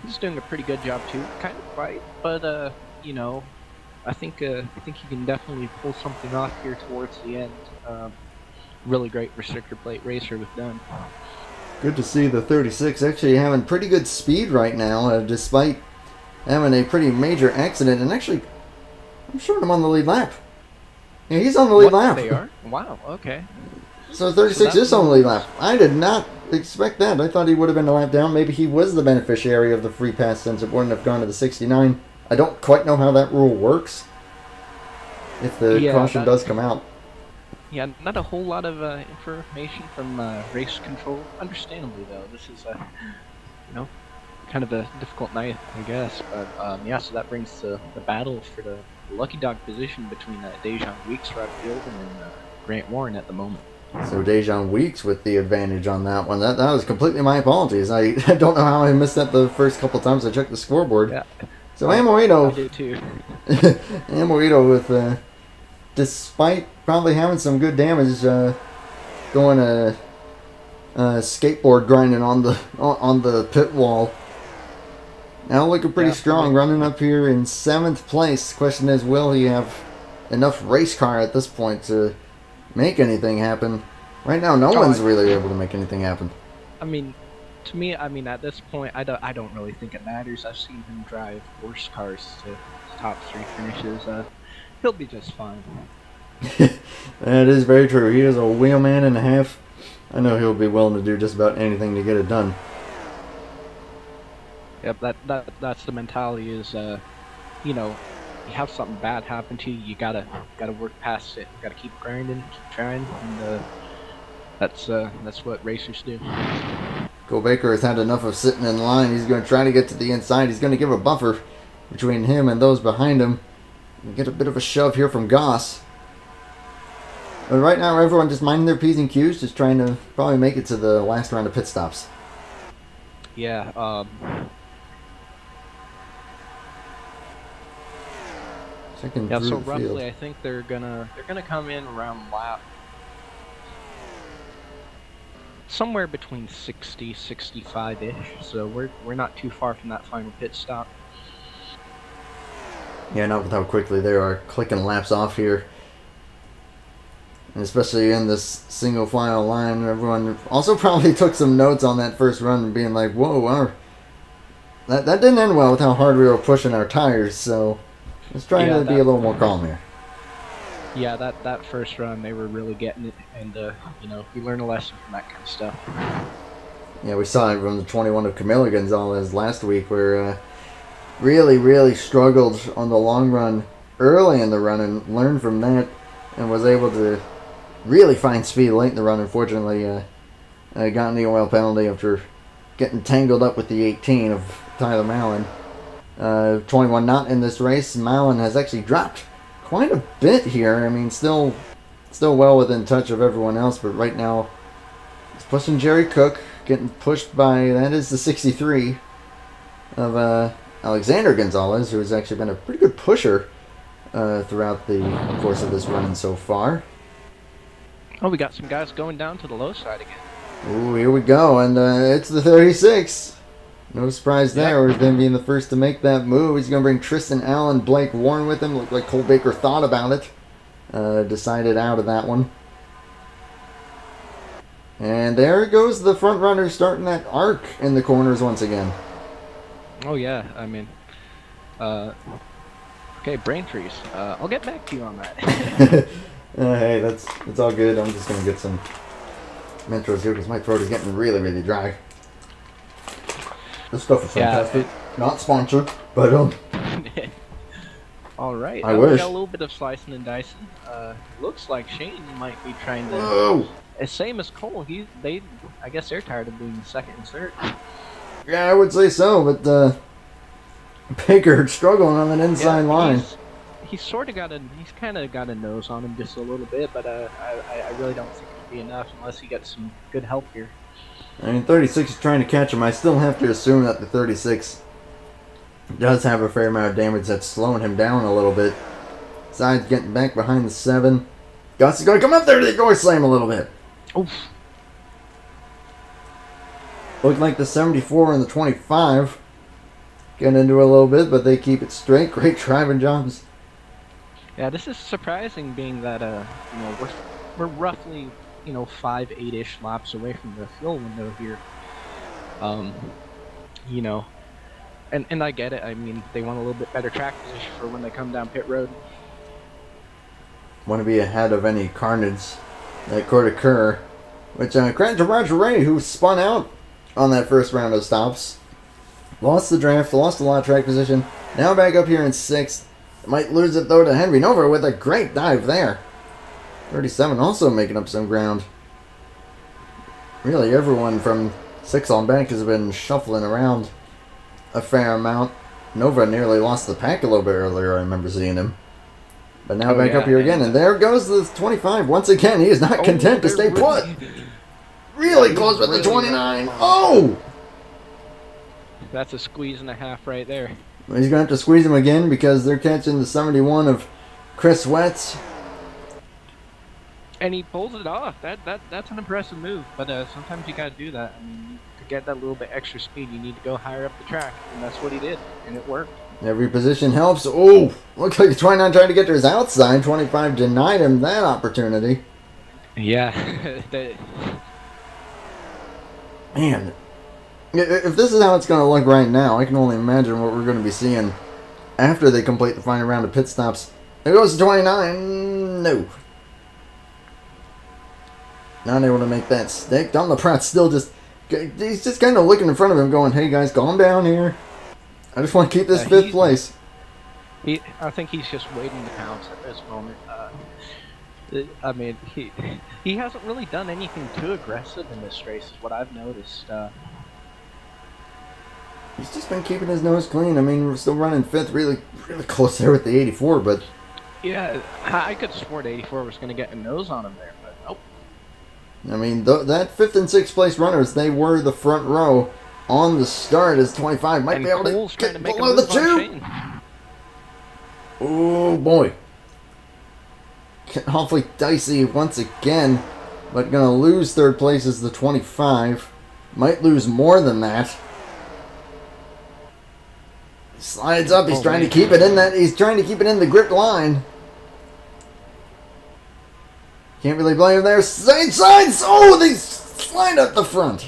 He's doing a pretty good job too. Kind of quiet, but you know, I think he can definitely pull something off here towards the end. Really great restrictor plate racer with Dunn. Good to see the 36 actually having pretty good speed right now, despite having a pretty major accident. And actually, I'm showing him on the lead lap. Yeah, he's on the lead lap. They are? Wow. Okay. So 36 is on the lead lap. I did not expect that. I thought he would have been a lap down. Maybe he was the beneficiary of the free pass since it wouldn't have gone to the 69. I don't quite know how that rule works. If the caution does come out. Yeah, not a whole lot of information from race control. Understandably, though, this is kind of a difficult night, I guess. But yeah, so that brings the battle for the lucky dog position between Dejan Weeks, Rob Gilvin, and Grant Warren at the moment. So Dejan Weeks with the advantage on that one. That was completely my apologies. I don't know how I missed that the first couple times I checked the scoreboard. Yeah. So Amorito. I did too. Amorito with, despite probably having some good damage, going a skateboard grinding on the pit wall. Now looking pretty strong, running up here in 7th place. Question is, will he have enough race car at this point to make anything happen? Right now, no one's really able to make anything happen. I mean, to me, at this point, I don't really think it matters. I've seen him drive worse cars to top 3 finishes. He'll be just fine. That is very true. He is a wheelman and a half. I know he'll be willing to do just about anything to get it done. Yep, that's the mentality is, you have something bad happen to you, you gotta work past it. You gotta keep grinding, keep trying, and that's what racers do. Cole Baker has had enough of sitting in line. He's going to try to get to the inside. He's going to give a buffer. between him and those behind him. We get a bit of a shove here from Goss. But right now, everyone just minding their P's and Q's, just trying to probably make it to the last round of pit stops. Yeah, Checking yeah. through So the roughly, field. I think they're gonna come in around lap somewhere between 60, 65-ish. So we're not too far from that final pit stop. Yeah, not with how quickly they are clicking laps off here. And especially in this single file line, everyone also probably took some notes on that first run and being like, whoa, that didn't end well with how hard we were pushing our tires, so let's try to be a little more calm here. Yeah, that first run, they were really getting it, and we learned a lesson from that kind of stuff. Yeah, we saw it from the 21 of Camila Gonzalez last week, where really struggled on the long run early in the run and learned from that and was able to really find speed late in the run. Unfortunately, got in the oil penalty after getting tangled up with the 18 of Tyler Mallon. 21 not in this race. Mallon has actually dropped quite a bit here. I mean, still well within touch of everyone else, but right now he's pushing Jerry Cook, getting pushed by, that is the 63 of Alexander Gonzalez, who has actually been a pretty good pusher throughout the course of this run so far. Oh, we got some guys going down to the low side again. Ooh, here we go, and it's the 36. No surprise there, with him being the first to make that move. He's going to bring Tristan Allen, Blake Warren with him. Looked like Cole Baker thought about it. Decided out of that one. And there goes the front runner starting that arc in the corners once again. Oh, yeah, I mean, okay, Braintrees. I'll get back to you on that. Hey, that's all good. I'm just going to get some Mentos here because my throat is getting really dry. This stuff is fantastic. Not sponsored, but All right. I We wish. got a little bit of slicing and dicing. Looks like Shane might be trying to. Whoa! Same as Cole. I guess they're tired of being second and third. Yeah, I would say so, but Baker struggling on that inside line. He's kind of got a nose on him just a little bit, but I really don't think it'll be enough unless he gets some good help here. I mean, 36 is trying to catch him. I still have to assume that the 36 does have a fair amount of damage that's slowing him down a little bit. Side's getting back behind the 7. Gus is going to come up there to the door slam a little bit. Oof. Looked like the 74 and the 25 getting into it a little bit, but they keep it straight. Great driving jobs. Yeah, this is surprising, being that we're roughly 5-8-ish laps away from the fuel window here. And I get it. I mean, they want a little bit better track position for when they come down pit road. Want to be ahead of any carnage that could occur. Which, credit to Roger Ray, who spun out on that first round of stops. Lost the draft, lost a lot of track position. Now back up here in 6th. Might lose it, though, to Henry Nova with a great dive there. 37 also making up some ground. Really, everyone from 6 on back has been shuffling around a fair amount. Nova nearly lost the pack a little bit earlier, I remember seeing him. But now back up here again, and there goes the 25. Once again, he is not content to stay put. Really close with the 29. Oh! That's a squeeze and a half right there. He's going to have to squeeze him again because they're catching the 71 of Chris Wetz. And he pulls it off. That's an impressive move. But sometimes you got to do that. I mean, to get that little bit extra speed, you need to go higher up the track. And that's what he did. And it worked. Every position helps. Oh, looks like 29 tried to get to his outside. 25 denied him that opportunity. Yeah. Man, if this is how it's going to look right now, I can only imagine what we're going to be seeing after they complete the final round of pit stops. There goes the 29. No. Not able to make that stick. Don LaPrat's still he's just kind of looking in front of him going, hey guys, calm down here. I just want to keep this 5th place. I think he's just waiting to pounce at this moment. I mean, he hasn't really done anything too aggressive in this race, is what I've noticed. He's just been keeping his nose clean. I mean, we're still running 5th, really close there with the 84, but... Yeah, I could have sworn 84 was going to get a nose on him there, but nope. I mean, that 5th and 6th place runners, they were the front row on the start as 25 might And be able Cole's to trying get to make below a the move on 2. Shane. Oh, boy. Awfully dicey once again, but going to lose 3rd place is the 25. Might lose more than that. Slides up. He's trying to keep it in that. He's trying to keep it in the grip line. Can't really blame him there. Sides. Oh, they slide up the front.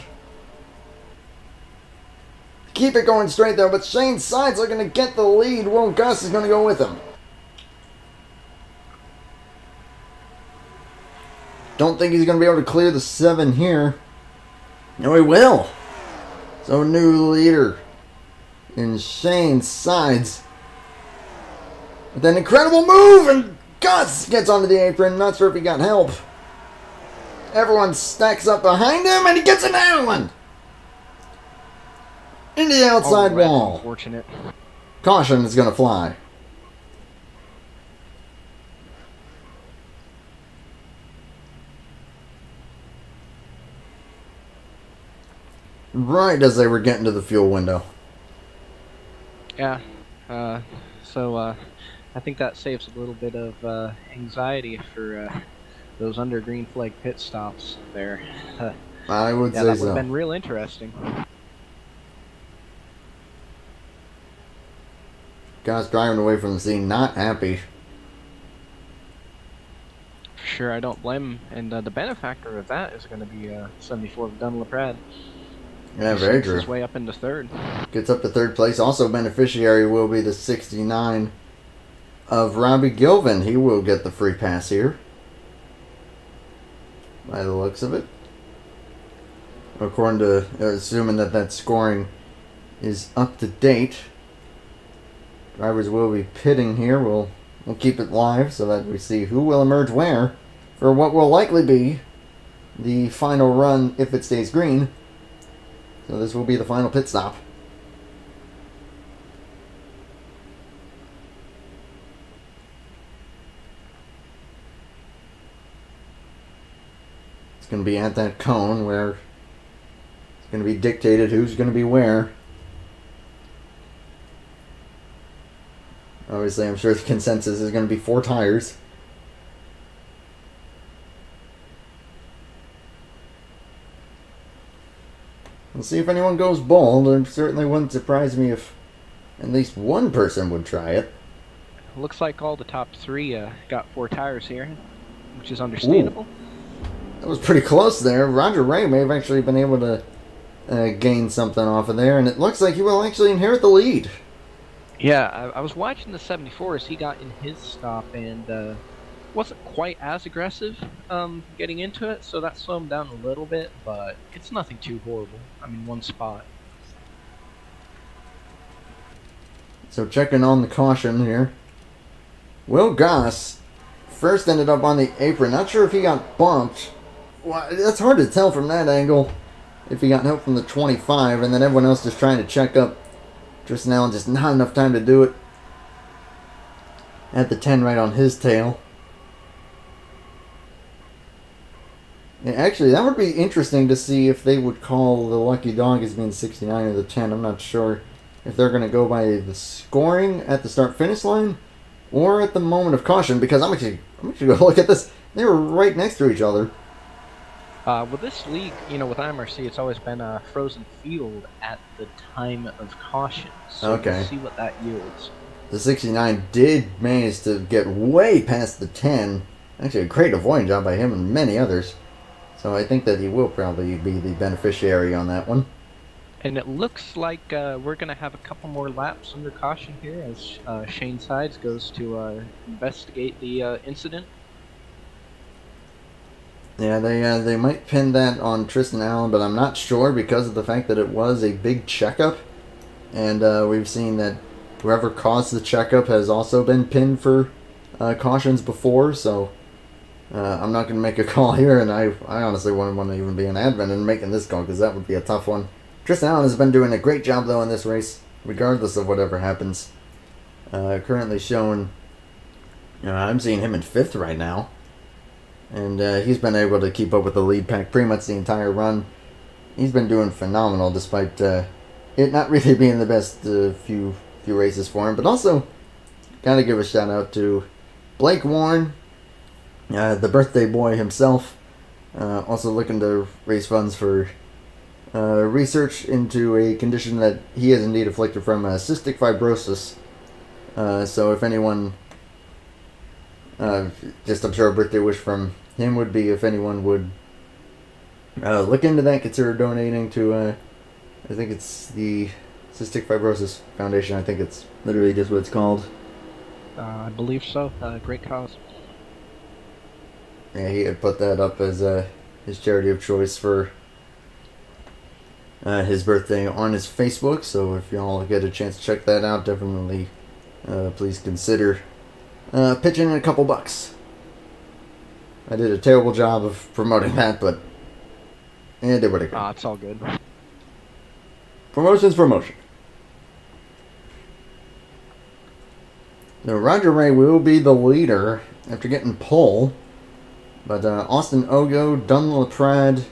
Keep it going straight though, but Shane Sides looking to get the lead. Will Gus is going to go with him. Don't think he's going to be able to clear the 7 here. No, he will. So new leader in Shane Sides. With an incredible move, and Gus gets onto the apron. Not sure if he got help. Everyone stacks up behind him, and he gets another one. Into the outside wall. Unfortunate. Caution is going to fly. Right as they were getting to the fuel window. Yeah. So I think that saves a little bit of anxiety for those under green flag pit stops there. I would say that would so. have been real interesting. Guys driving away from the scene, not happy. For sure, I don't blame him. And the benefactor of that is going to be 74 Dunlaprad. Yeah, very true. His way up into 3rd. Gets up to 3rd place. Also, beneficiary will be the 69 of Robbie Gilvin. He will get the free pass here, by the looks of it. According to, assuming that scoring is up to date. Drivers will be pitting here. We'll keep it live so that we see who will emerge where for what will likely be the final run if it stays green. So this will be the final pit stop. It's going to be at that cone where it's going to be dictated who's going to be where. Obviously, I'm sure the consensus is going to be 4 tires. We'll see if anyone goes bold. It certainly wouldn't surprise me if at least one person would try it. Looks like all the top 3 got 4 tires here, which is understandable. Ooh. That was pretty close there. Roger Ray may have actually been able to gain something off of there, and it looks like he will actually inherit the lead. Yeah, I was watching the 74 as he got in his stop and wasn't quite as aggressive getting into it, so that slowed him down a little bit, but it's nothing too horrible. I mean, 1 spot. So checking on the caution here. Will Goss first ended up on the apron. Not sure if he got bumped. Well, that's hard to tell from that angle if he got help from the 25, and then everyone else just trying to check up. Tristan Allen just not enough time to do it. At the 10 right on his tail. Yeah, actually, that would be interesting to see if they would call the lucky dog as being 69 or the 10. I'm not sure if they're going to go by the scoring at the start-finish line or at the moment of caution, because I'm actually going to look at this. They were right next to each other. With this league, with IMRC, it's always been a frozen field at the time of caution. So okay. We'll see what that yields. The 69 did manage to get way past the 10. Actually, a great avoiding job by him and many others. So I think that he will probably be the beneficiary on that one. And it looks like we're going to have a couple more laps under caution here as Shane Sides goes to investigate the incident. Yeah, they might pin that on Tristan Allen, but I'm not sure because of the fact that it was a big checkup. And we've seen that whoever caused the checkup has also been pinned for cautions before, so I'm not going to make a call here, and I honestly wouldn't want to even be an admin in making this call because that would be a tough one Tristan Allen has been doing a great job, though, in this race, regardless of whatever happens. Currently shown, I'm seeing him in 5th right now. And he's been able to keep up with the lead pack pretty much the entire run. He's been doing phenomenal, despite it not really being the best few races for him. But also, gotta give a shout out to Blake Warren, the birthday boy himself. Also looking to raise funds for research into a condition that he is indeed afflicted from, cystic fibrosis. So if anyone, just I'm sure a birthday wish from him would be if anyone would look into that, consider donating to, I think it's the Cystic Fibrosis Foundation. I think it's literally just what it's called. I believe so. Great cause. Yeah, he had put that up as his charity of choice for his birthday on his Facebook. So if y'all get a chance to check that out, definitely please consider pitching in a couple bucks. I did a terrible job of promoting that, but I did what I could. It's all good. Promotion's promotion. Now, Roger Ray will be the leader after getting pole. But Austin Ogo, Dunlop Prad,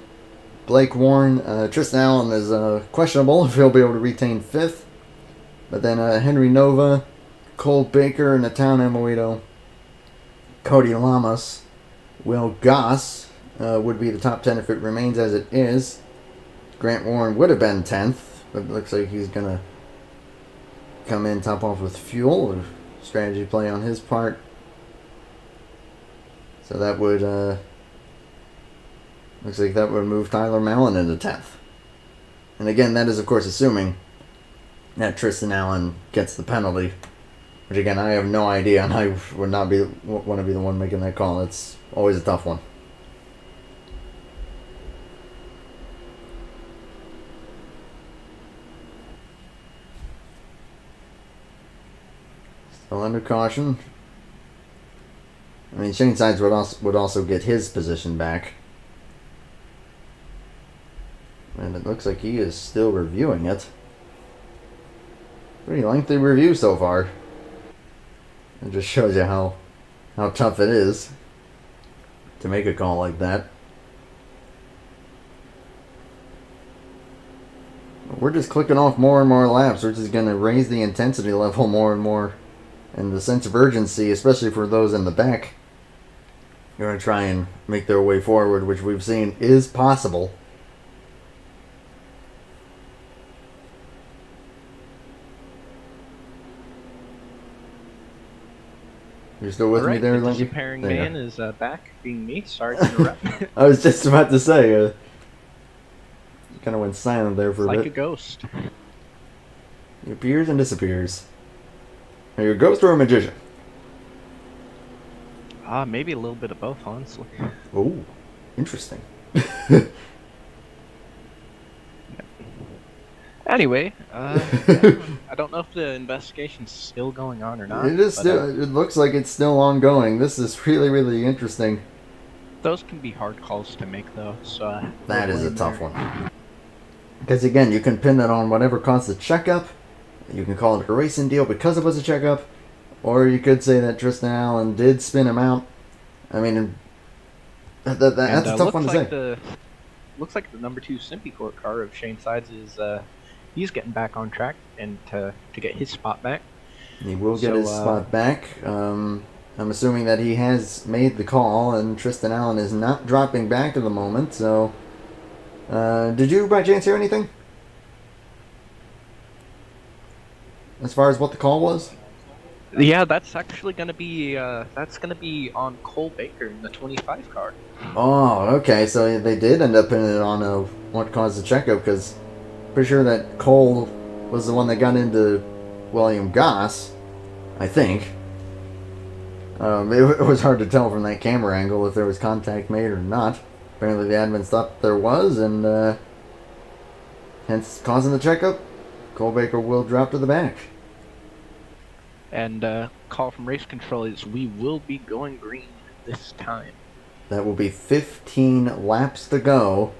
Blake Warren, Tristan Allen is questionable if he'll be able to retain 5th. But then Henry Nova, Cole Baker, Natan Amoito, Cody Lamas, Will Goss would be the top 10 if it remains as it is. Grant Warren would have been 10th, but it looks like he's going to come in top off with fuel, or strategy play on his part. So that would, looks like that would move Tyler Mallon into 10th. And again, that is of course assuming that Tristan Allen gets the penalty. Which again, I have no idea, and I would not want to be the one making that call. It's always a tough one. Still under caution. I mean, Shane Sides would also get his position back. And it looks like he is still reviewing it. Pretty lengthy review so far. It just shows you how tough it is to make a call like that. We're just clicking off more and more laps, which is going to raise the intensity level more and more. And the sense of urgency, especially for those in the back, who are going to try and make their way forward, which we've seen is possible. You're still with me there, the Linky? Disappearing man is back, being me. Sorry to interrupt. I was just about to say, kind of went silent there for a bit. Like a ghost. He appears and disappears. Are you a ghost or a magician? Maybe a little bit of both, honestly. Oh, interesting. Anyway, yeah, I don't know if the investigation's still going on or not. It is still. It looks like it's still ongoing. This is really, really interesting. Those can be hard calls to make, though. So that is a tough one. Because again, you can pin it on whatever caused the checkup. You can call it a racing deal because it was a checkup, or you could say that Tristan Allen did spin him out. I mean, that's a tough one to say. Looks like the number 2 Simpy Court car of Shane Sides is he's getting back on track and to get his spot back. He will get his spot back. I'm assuming that he has made the call, and Tristan Allen is not dropping back at the moment. So, did you by chance hear anything as far as what the call was? Yeah, that's actually going to be on Cole Baker in the 25 car. Oh, okay. So they did end up pinning it on what caused the checkup, because pretty sure that Cole was the one that got into William Goss, I think. It was hard to tell from that camera angle if there was contact made or not. Apparently the admins thought there was, and hence causing the checkup. Cole Baker will drop to the back. And call from race control is we will be going green this time. That will be 15 laps to go.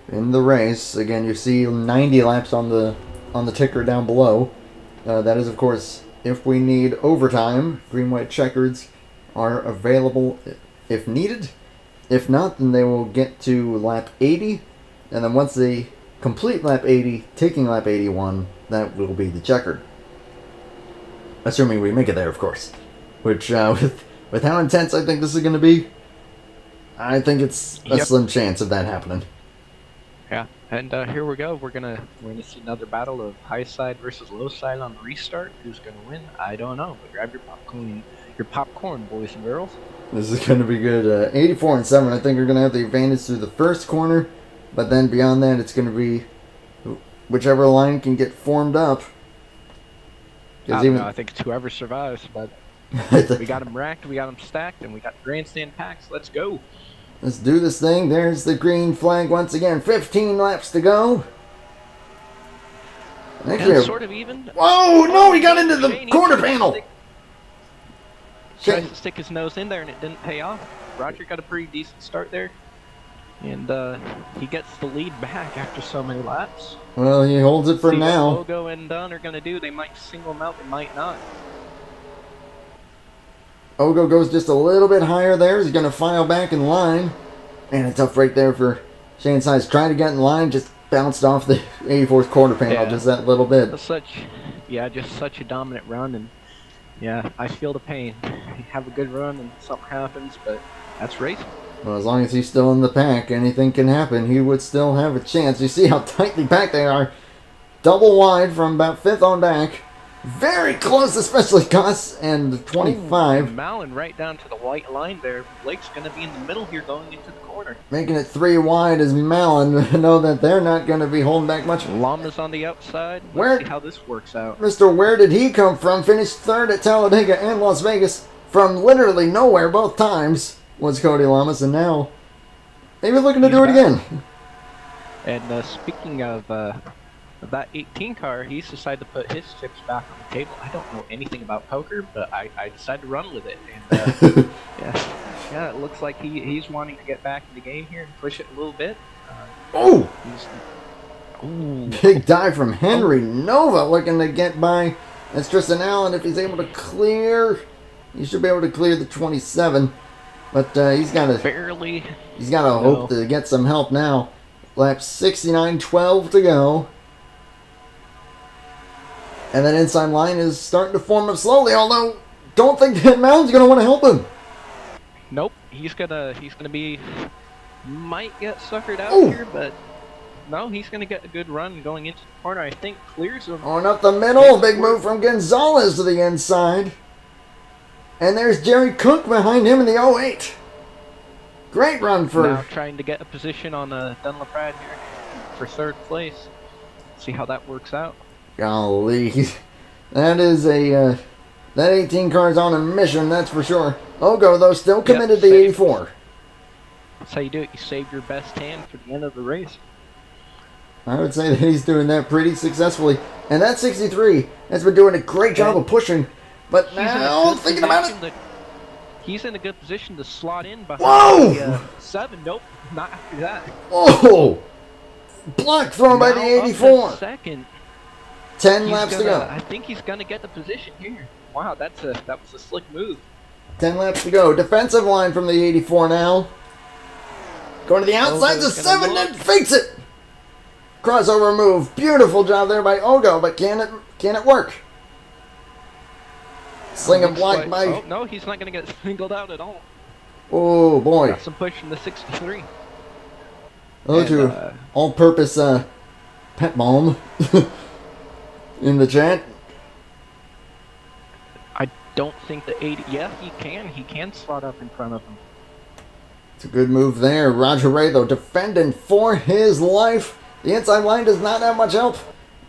in the race. Again, you see 90 laps on the ticker down below. That is, of course, if we need overtime. Green, white checkers are available if needed. If not, then they will get to lap 80. And then once they complete lap 80, taking lap 81, that will be the checkered. Assuming we make it there, of course. Which, with how intense I think this is going to be, I think it's a slim chance of that happening. Yeah, and here we go. We're gonna see another battle of high side versus low side on the restart. Who's gonna win? I don't know. But grab your popcorn, boys and girls. This is going to be good. 84 and 7. I think are going to have the advantage through the first corner, but then beyond that, it's going to be whichever line can get formed up. I think it's whoever survives, but we got them racked, we got them stacked, and we got grandstand packs. Let's go. Let's do this thing. There's the green flag once again. 15 laps to go. Sort of even. Whoa! No, he got into the quarter panel. Tries to stick his nose in there, and it didn't pay off. Roger got a pretty decent start there, and he gets the lead back after so many laps. Well, he holds it for now. What Logo and Dunn are going to do. They might single him out, they might not. Ogo goes just a little bit higher there. He's going to file back in line. And a tough break there for Shane Size. Trying to get in line, just bounced off the 84th quarter panel just that little bit. Just such a dominant run. And yeah, I feel the pain. You have a good run and something happens, but that's racing. Well, as long as he's still in the pack, anything can happen. He would still have a chance. You see how tightly packed they are. Double wide from about 5th on back. Very close, especially Gus and 25. Malin right down to the white line there. Blake's going to be in the middle here going into the corner. Making it 3 wide as Malin know that they're not going to be holding back much. Llama's on the outside. Let's see how this works out. Mr. Where did he come from? Finished 3rd at Talladega and Las Vegas from literally nowhere both times was Cody Lamas, and now maybe looking to do it again. And speaking of that 18 car, he's decided to put his chips back on the table. I don't know anything about poker, but I decided to run with it. And yeah, it looks like he's wanting to get back in the game here and push it a little bit. Big dive from Henry Nova looking to get by. That's Tristan Allen. If he's able to clear, he should be able to clear the 27. But he's got to hope to get some help now. Lap 69, 12 to go. And that inside line is starting to form up slowly, although don't think that Mountain's going to want to help him. Nope, he's gonna might get suckered out here, but no, he's gonna get a good run going into the corner. I think clears him. On up the middle, big move from Gonzalez to the inside. And there's Jerry Cook behind him in the 08. Great run for... Now trying to get a position on Dunlap here for 3rd place. See how that works out. Golly, that is that 18 car's on a mission, that's for sure. Ogo, though, still committed to 84. That's how you do it. You save your best hand for the end of the race. I would say that he's doing that pretty successfully. And that 63 has been doing a great job of pushing. But now, thinking about it... He's in a good position to slot in behind the 7. Nope, not after that. Whoa! Block thrown by the 84. Second. 10 laps to go. I think he's going to get the position here. Wow, that was a slick move. 10 laps to go. Defensive line from the 84 now. Going to the outside, the 7 and fakes it. Crossover move. Beautiful job there by Ogo, but can it work? Sling a block by... Oh, no, he's not going to get singled out at all. Oh, boy. Got some push from the 63. All-purpose pet balm in the chat. I don't think the 80... Yeah, he can slot up in front of him. It's a good move there. Roger Ray, though, defending for his life. The inside line does not have much help.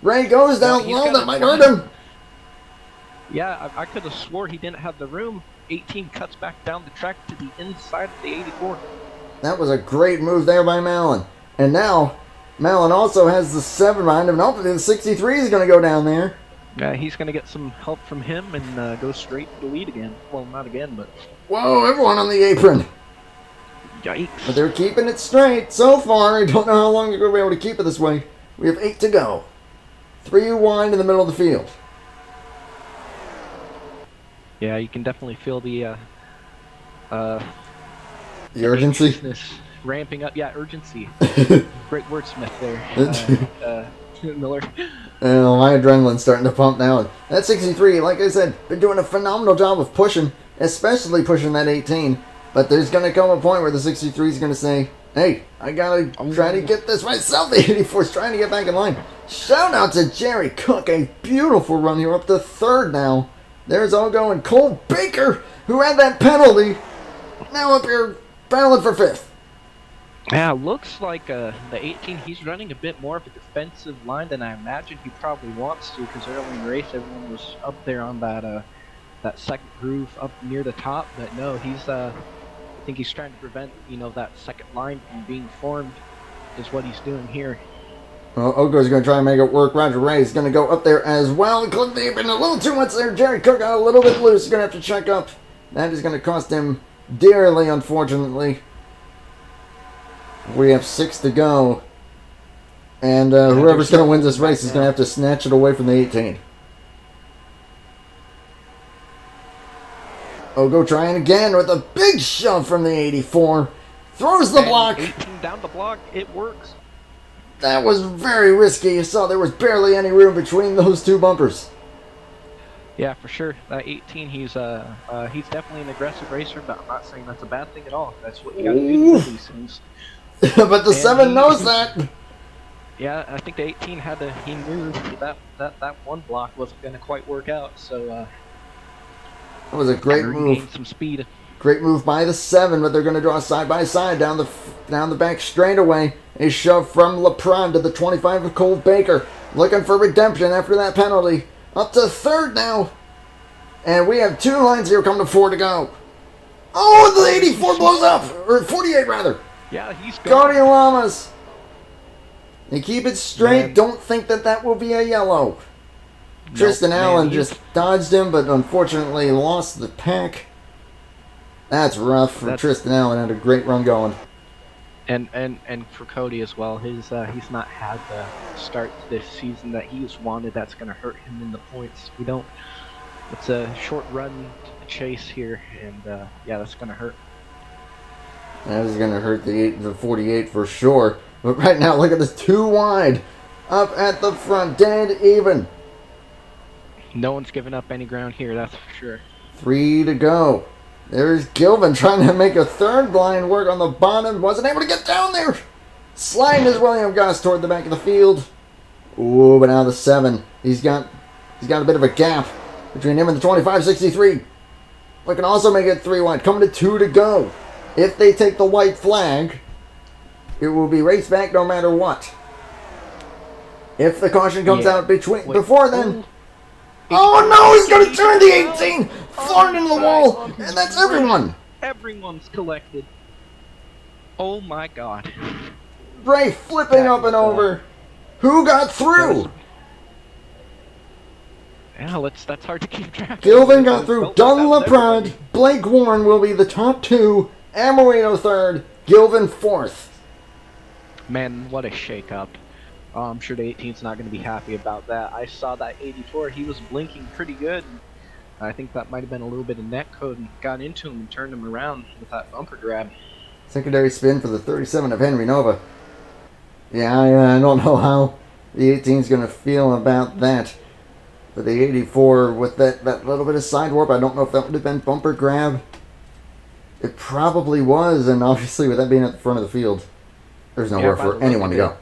Ray goes down low. That might hurt him. Yeah, I could have swore he didn't have the room. 18 cuts back down the track to the inside of the 84. That was a great move there by Malin. And now, Malin also has the 7 behind him. And hopefully the 63 is going to go down there. Yeah, he's going to get some help from him and go straight to the lead again. Well, not again, but... Whoa, everyone on the apron. But Yikes. they're keeping it straight so far. I don't know how long they're going to be able to keep it this way. We have 8 to go. 3 wide in the middle of the field. Yeah, you can definitely feel the urgency? anxiousness ramping up. Yeah, urgency. Great wordsmith there, Miller. My adrenaline's starting to pump now. That 63, like I said, been doing a phenomenal job of pushing, especially pushing that 18. But there's going to come a point where the 63 is going to say, hey, I got to try to get this myself. The 84 is trying to get back in line. Shout out to Jerry Cook. A beautiful run here up to third now. There's Ogo and Cole Baker, who had that penalty. Now up here battling for fifth. Yeah, looks like the 18, he's running a bit more of a defensive line than I imagined he probably wants to, because early in the race everyone was up there on that that second groove up near the top, but no, he's I think he's trying to prevent, that second line from being formed, is what he's doing here. Well, Ogo's going to try and make it work. Roger Ray is going to go up there as well. It could have been a little too much there. Jerry Cook got a little bit loose. He's going to have to check up. That is going to cost him dearly, unfortunately. We have 6 to go. And whoever's going to win this race is going to have to snatch it away from the 18. Ogo trying again with a big shove from the 84. Throws the block. 18 down the block. It works. That was very risky. You saw there was barely any room between those two bumpers. Yeah, for sure. That 18, he's definitely an aggressive racer, but I'm not saying that's a bad thing at all. That's what you got to do with these things. But the 7 knows that. Yeah, I think the 18 he knew that one block wasn't going to quite work out, so that was a great move. Some speed. Great move by the 7, but they're going to draw side by side down the back straightaway. A shove from LePron to the 25 of Cole Baker, looking for redemption after that penalty. Up to third now, and we have 2 lines here. Come to 4 to go. Oh, the 84 blows up, or 48 rather. Yeah, he's gone. Guardian Llamas. They keep it straight. Man. Don't think that will be a yellow. Nope, Tristan Allen just dodged him, but unfortunately lost the pack. That's rough for Tristan Allen. Had a great run going. And for Cody as well. He's not had the start to this season that he's wanted. That's going to hurt him in the points. It's a short run chase here, and yeah, that's going to hurt. That is going to hurt the 48 for sure. But right now, look at this 2 wide up at the front, dead even. No one's giving up any ground here, that's for sure. 3 to go. There's Gilvin trying to make a third blind work on the bottom. Wasn't able to get down there. Sliding his William Goss toward the back of the field. Ooh, but now the 7. He's got a bit of a gap between him and the 25-63. But can also make it 3 wide. Coming to 2 to go. If they take the white flag, it will be race back no matter what. If the caution comes out before then. Oh no, he's going to turn the 18! Floored into the wall! And that's everyone! Everyone's collected. Oh my god. Ray flipping up and over. Who got through? Yeah, that's hard to keep track of. Gilvin got through. Dunlaprad, Blake Warren will be the top 2. Amorino 3rd. Gilvin 4th. Man, what a shake-up. I'm sure the 18's not going to be happy about that. I saw that 84, he was blinking pretty good. I think that might have been a little bit of net code and got into him and turned him around with that bumper grab. Secondary spin for the 37 of Henry Nova. Yeah, I don't know how the 18's going to feel about that. But the 84 with that little bit of side warp, I don't know if that would have been bumper grab. It probably was, and obviously with that being at the front of the field, there's nowhere for anyone to go.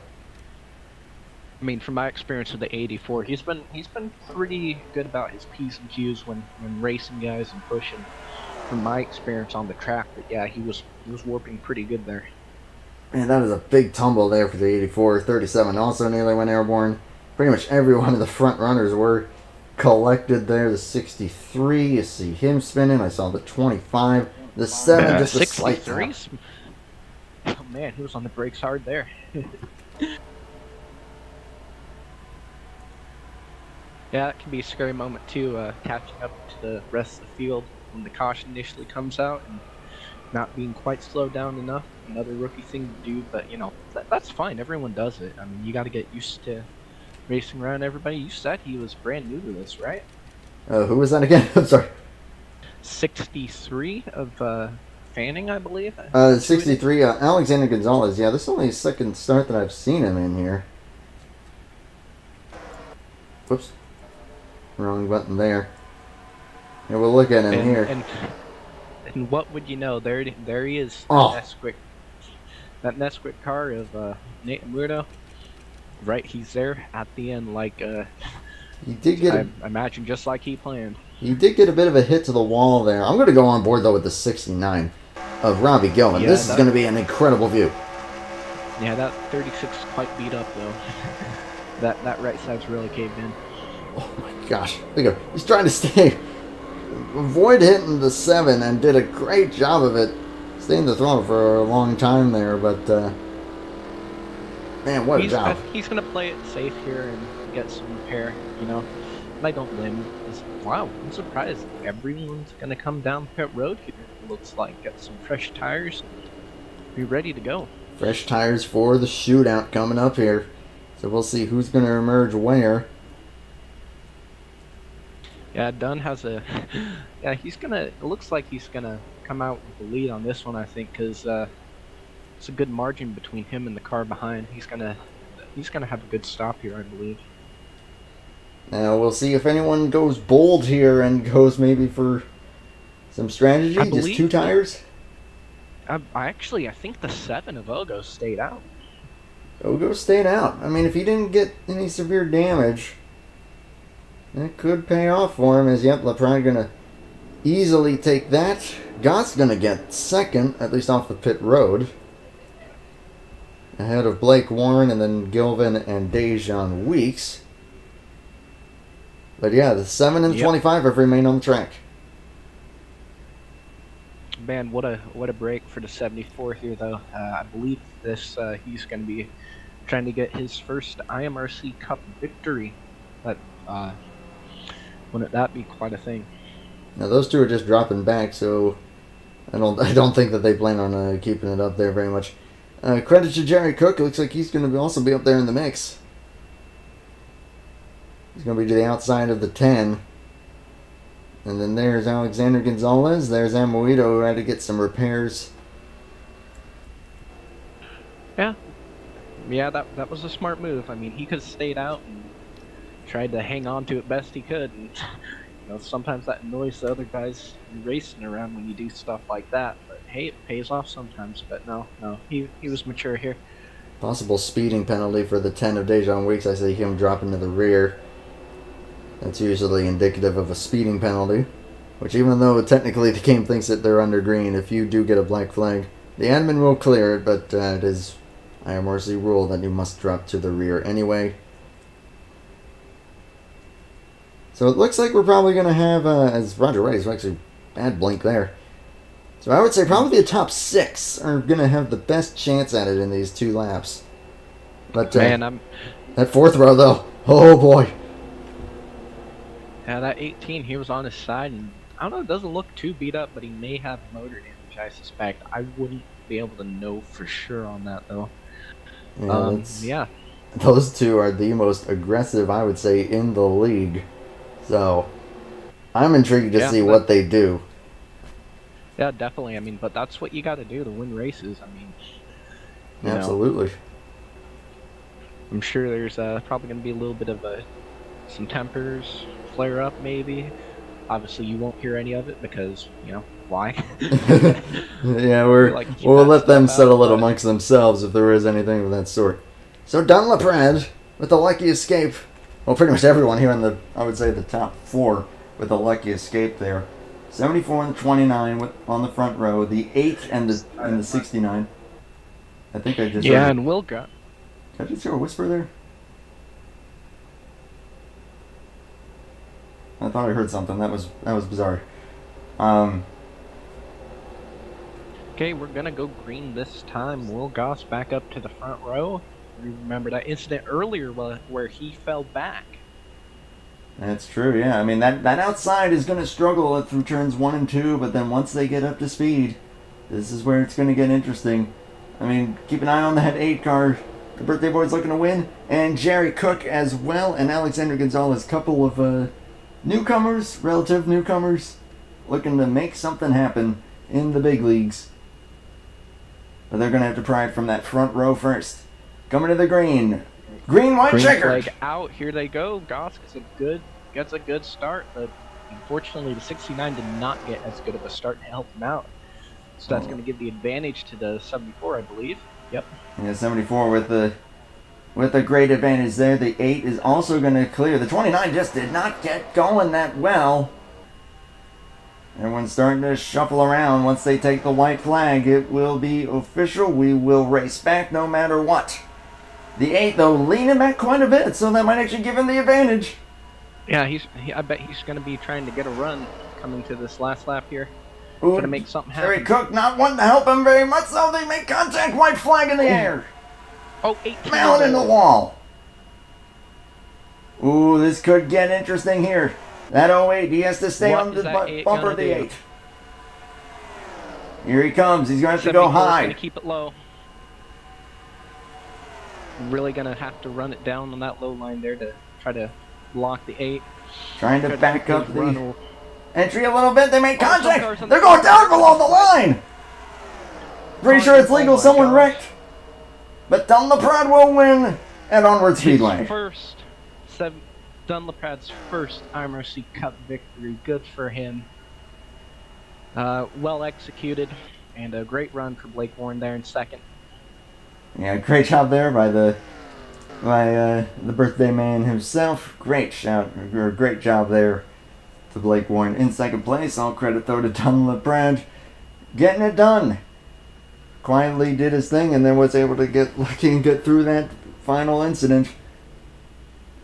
I mean, from my experience with the 84, he's been pretty good about his P's and Q's when racing guys and pushing. From my experience on the track, but yeah, he was warping pretty good there. Man, that was a big tumble there for the 84. 37 also nearly went airborne. Pretty much every one of the front runners were collected there. The 63, you see him spinning. I saw the 25. The 7, just a slight tap. Oh man, he was on the brakes hard there. Yeah, it can be a scary moment too, catching up to the rest of the field when the caution initially comes out, and not being quite slowed down enough. Another rookie thing to do, but that's fine. Everyone does it. I mean, you got to get used to racing around everybody. You said he was brand new to this, right? Who was that again? I'm sorry. 63 of Fanning, I believe. 63, Alexander Gonzalez. Yeah, this is only his second start that I've seen him in here. Whoops. Wrong button there. Yeah, we'll look at him here. And what would you know? There he is. Oh. That Nesquik car of Nate Murdo. Right, he's there at the end, like he did get. I imagine just like he planned. He did get a bit of a hit to the wall there. I'm going to go on board though with the 69 of Robbie Gilman. Yeah, this is going to be an incredible view. Yeah, that 36 is quite beat up though. that right side's really caved in. Oh my gosh! Look at him. He's trying to avoid hitting the 7 and did a great job of it. Staying the throttle for a long time there, but man, what a job! He's gonna play it safe here and get some repair, And I don't blame him. Wow, I'm surprised everyone's gonna come down pit road here. It looks like get some fresh tires, be ready to go. Fresh tires for the shootout coming up here, so we'll see who's gonna emerge where. Yeah, Dunn has a. Yeah, it looks like he's gonna come out with the lead on this one, I think, because it's a good margin between him and the car behind. He's gonna have a good stop here, I believe. Now we'll see if anyone goes bold here and goes maybe for some strategy. Just 2 tires. I think the 7 of Ogo stayed out. Ogo stayed out. I mean, if he didn't get any severe damage, that could pay off for him. As LePrade gonna easily take that. Gott's gonna get second, at least off the pit road, ahead of Blake Warren and then Gilvin and Dejan Weeks. But yeah, the 7 and 25 have remained on the track. Man, what a break for the 74 here, though. I believe he's going to be trying to get his first IMRC Cup victory. But wouldn't that be quite a thing? Now those two are just dropping back, so I don't think that they plan on keeping it up there very much. Credit to Jerry Cook. It looks like he's going to also be up there in the mix. He's going to be to the outside of the 10. And then there's Alexander Gonzalez. There's Amoito who had to get some repairs. Yeah, that was a smart move. I mean, he could have stayed out and tried to hang on to it best he could. And, sometimes that annoys the other guys racing around when you do stuff like that. But hey, it pays off sometimes. But no, he was mature here. Possible speeding penalty for the 10 of Dejan Weeks. I see him dropping to the rear. That's usually indicative of a speeding penalty, which even though technically the game thinks that they're under green, if you do get a black flag, the admin will clear it, but it is IMRC rule that you must drop to the rear anyway. So it looks like we're probably going to have, as Roger Ray's actually bad blink there. So I would say probably the top 6 are going to have the best chance at it in these 2 laps. But Man, that 4th row though, oh boy. Yeah, that 18, he was on his side, and I don't know, it doesn't look too beat up, but he may have motor damage, I suspect. I wouldn't be able to know for sure on that, though. Yeah, those 2 are the most aggressive, I would say, in the league. So, I'm intrigued to see what they do. Yeah, definitely. I mean, but that's what you got to do to win races. I mean, absolutely. I'm sure there's probably going to be a little bit of some tempers flare up, maybe. Obviously, you won't hear any of it because why? Yeah, we'll let them settle it amongst themselves if there is anything of that sort. So Don LePrade with the lucky escape. Well, pretty much everyone here in I would say the top 4 with a lucky escape there. 74 and the 29 on the front row, the 8 and the 69. I think I just and Will got. Did I just hear a whisper there? I thought I heard something. That was bizarre. Okay, we're gonna go green this time. Will Goss back up to the front row. You remember that incident earlier where he fell back. That's true, yeah. I mean, that outside is going to struggle through turns 1 and 2, but then once they get up to speed, This is where it's going to get interesting. I mean, keep an eye on that 8 car. The birthday boy's looking to win. And Jerry Cook as well. And Alexander Gonzalez. Couple of newcomers, relative newcomers, looking to make something happen in the big leagues. But they're going to have to pry it from that front row first. Coming to the green. Green, white, checkered. Flag out. Here they go. Goss gets a good start, but unfortunately the 69 did not get as good of a start to help him out. So that's going to give the advantage to the 74, I believe. Yep. Yeah, 74 with a great advantage there. The 8 is also going to clear. The 29 just did not get going that well. Everyone's starting to shuffle around. Once they take the white flag, it will be official. We will race back no matter what. The 8, though, leaning back quite a bit, so that might actually give him the advantage. Yeah, I bet he's going to be trying to get a run coming to this last lap here. Ooh, Going to make something happen. Jerry Cook not wanting to help him very much, so they make contact. White flag in the air. Oh, 18. Malin in the wall. Ooh, this could get interesting here. That 08, he has to stay on the bumper of the 8. Here he comes. He's going to have to go high. Going to keep it low. Really going to have to run it down on that low line there to try to block the 8. Trying to back up the entry a little bit. They make contact. They're going down below the line. Pretty sure it's legal. Someone wrecked. But Dunlaprat will win at Onward Speedway. Dunlaprad's first IMRC Cup victory. Good for him. Well executed, and a great run for Blake Warren there in second. Yeah, great job there by the birthday man himself. Great job there to Blake Warren in second place. All credit though to Dunlaprat getting it done. Quietly did his thing and then was able to get lucky and get through that final incident.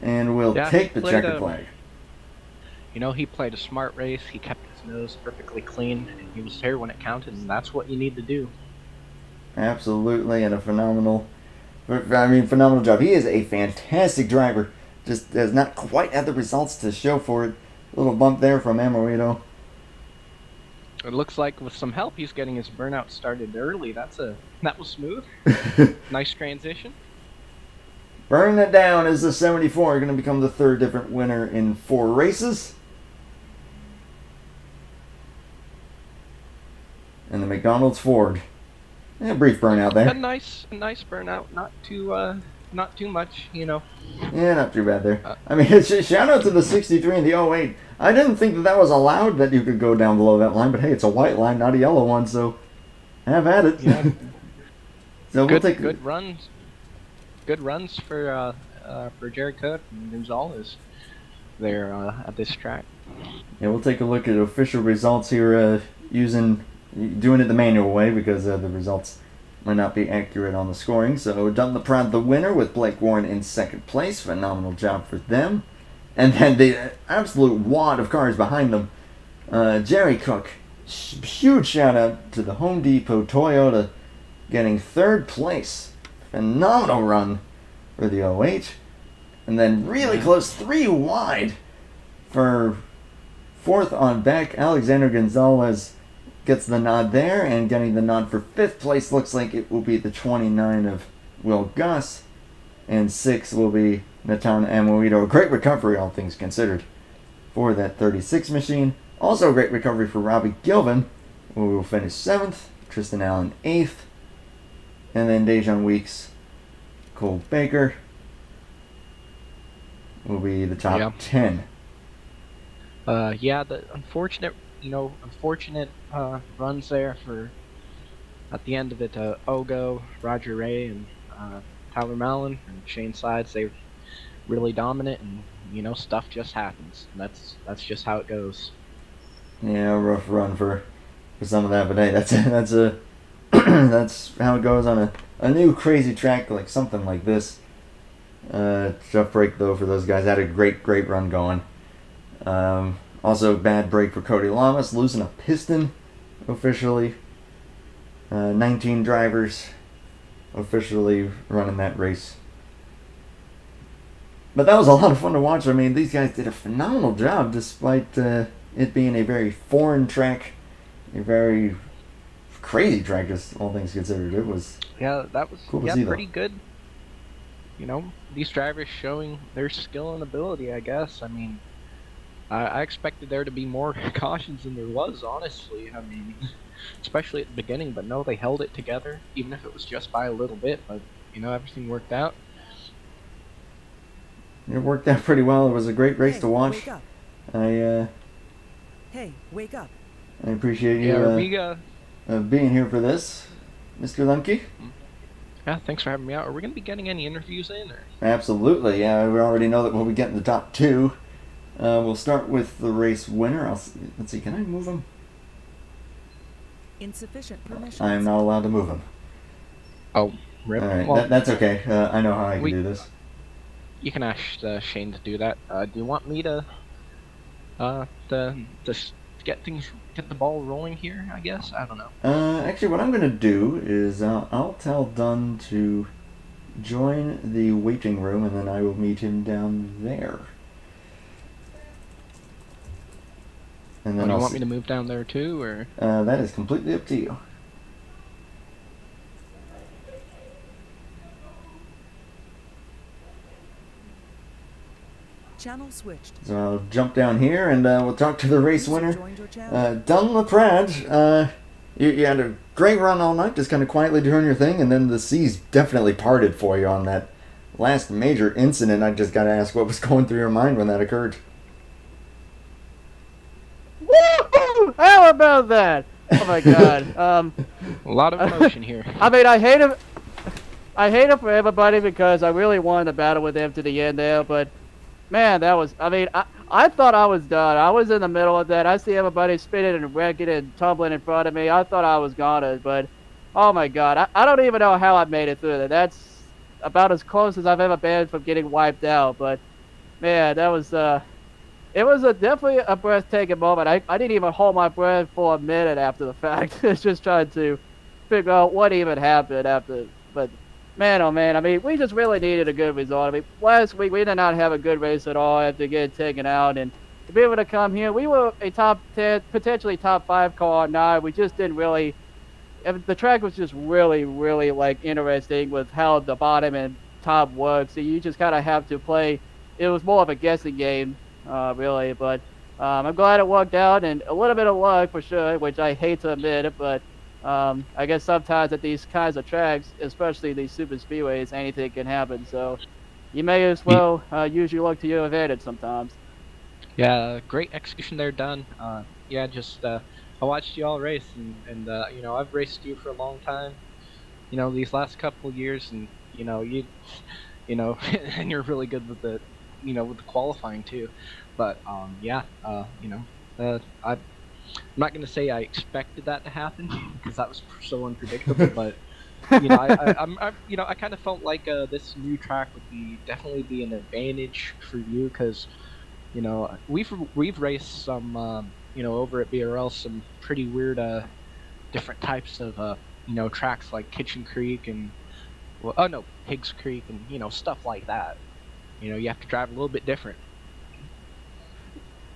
And will take the checkered flag. You know, he played a smart race. He kept his nose perfectly clean, and he was there when it counted, and that's what you need to do. Absolutely, and a phenomenal job. He is a fantastic driver. Just has not quite had the results to show for it. A little bump there from Amorito. It looks like with some help, he's getting his burnout started early. That was smooth. Nice transition. Burning it down is the 74, going to become the third different winner in 4 races. And the McDonald's Ford. Yeah, brief burnout there. A nice burnout. Not too much, you know. Yeah, not too bad there. I mean, shout out to the 63 and the 08. I didn't think that was allowed, that you could go down below that line, but hey, it's a white line, not a yellow one, so have at it. Yeah. So we'll take good runs. Good runs for Jerry Cook and Gonzalez there at this track. Yeah, we'll take a look at official results here, doing it the manual way because the results might not be accurate on the scoring. So Dunlaprat the winner with Blake Warren in second place. Phenomenal job for them. And then the absolute wad of cars behind them. Jerry Cook, huge shout out to the Home Depot Toyota getting third place. Phenomenal run for the 08. And then really close, 3 wide for fourth on back. Alexander Gonzalez gets the nod there, and getting the nod for 5th place looks like it will be the 29 of Will Gus. And 6th will be Natan Amoito. Great recovery, all things considered, for that 36 machine. Also a great recovery for Robbie Gilvin, who will finish 7th. Tristan Allen 8th. And then Dejan Weeks, Cole Baker will be the top 10. The unfortunate runs there for at the end of it. Ogo, Roger Ray, and Tyler Mallon and Shane Sides. They were really dominant, and stuff just happens. That's just how it goes. Yeah, rough run for some of that, but hey, that's that's how it goes on a new crazy track like something like this. Tough break though for those guys. Had a great run going. Also bad break for Cody Lamas, losing a piston officially. 19 drivers officially running that race. But that was a lot of fun to watch. I mean, these guys did a phenomenal job despite it being a very foreign track, a very crazy track, just all things considered. It was Yeah, that was cool to see, pretty though. good. These drivers showing their skill and ability, I guess. I mean, I expected there to be more cautions than there was, honestly. I mean, especially at the beginning, but no, they held it together, even if it was just by a little bit. But everything worked out. It worked out pretty well. It was a great race Hey, to watch. wake up. I Hey, wake up. I appreciate Yeah, you being here for this, Mr. Lemke. Yeah, thanks for having me out. Are we gonna be getting any interviews in? Or? Absolutely, yeah. We already know that we'll be getting the top 2. We'll start with the race winner. Let's see. Can I move him? Insufficient permissions. I am not allowed to move him. Oh, rip. All right, Well, that's okay. I know how I can do this. You can ask Shane to do that. Do you want me to get the ball rolling here? I guess I don't know. Actually, what I'm gonna do is I'll tell Dunn to join the waiting room, and then I will meet him down there. And then Do you want me to move down there too, or? That is completely up to you. Channel switched. So I'll jump down here, and we'll talk to the race winner, Joined your channel. Dunn LaPrade. You had a great run all night, just kind of quietly doing your thing, and then the seas definitely parted for you on that last major incident. I just got to ask, what was going through your mind when that occurred? Woo! How about that? Oh my god. A lot of emotion here. I mean, I hate him. I hate him for everybody because I really wanted to battle with him to the end there, but man, that was. I mean, I thought I was done. I was in the middle of that. I see everybody spinning and wrecking and tumbling in front of me. I thought I was gonna, but oh my god, I don't even know how I made it through that. That's about as close as I've ever been from getting wiped out. But man, that was. It was definitely a breathtaking moment. I didn't even hold my breath for a minute after the fact. It's just trying to figure out what even happened after. But man, oh man, I mean, we just really needed a good result. I mean, last week we did not have a good race at all after getting taken out. And to be able to come here, we were a top 10, potentially top 5 car now. We just didn't really. The track was just really, really like interesting with how the bottom and top works. So you just kind of have to play. It was more of a guessing game. Really, but I'm glad it worked out, and a little bit of luck for sure, which I hate to admit it, but I guess sometimes at these kinds of tracks, especially these super speedways, anything can happen, so you may as well use your luck to your advantage sometimes. Yeah, great execution there, Dunn. Yeah, just I watched you all race, and I've raced you for a long time. These last couple of years, and and you're really good with the with the qualifying too. But I'm not gonna say I expected that to happen because that was so unpredictable. But I kind of felt like this new track would definitely be an advantage for you because we've raced some over at BRL some pretty weird different types of tracks like Kitchen Creek and Higgs Creek and stuff like that. You have to drive a little bit different.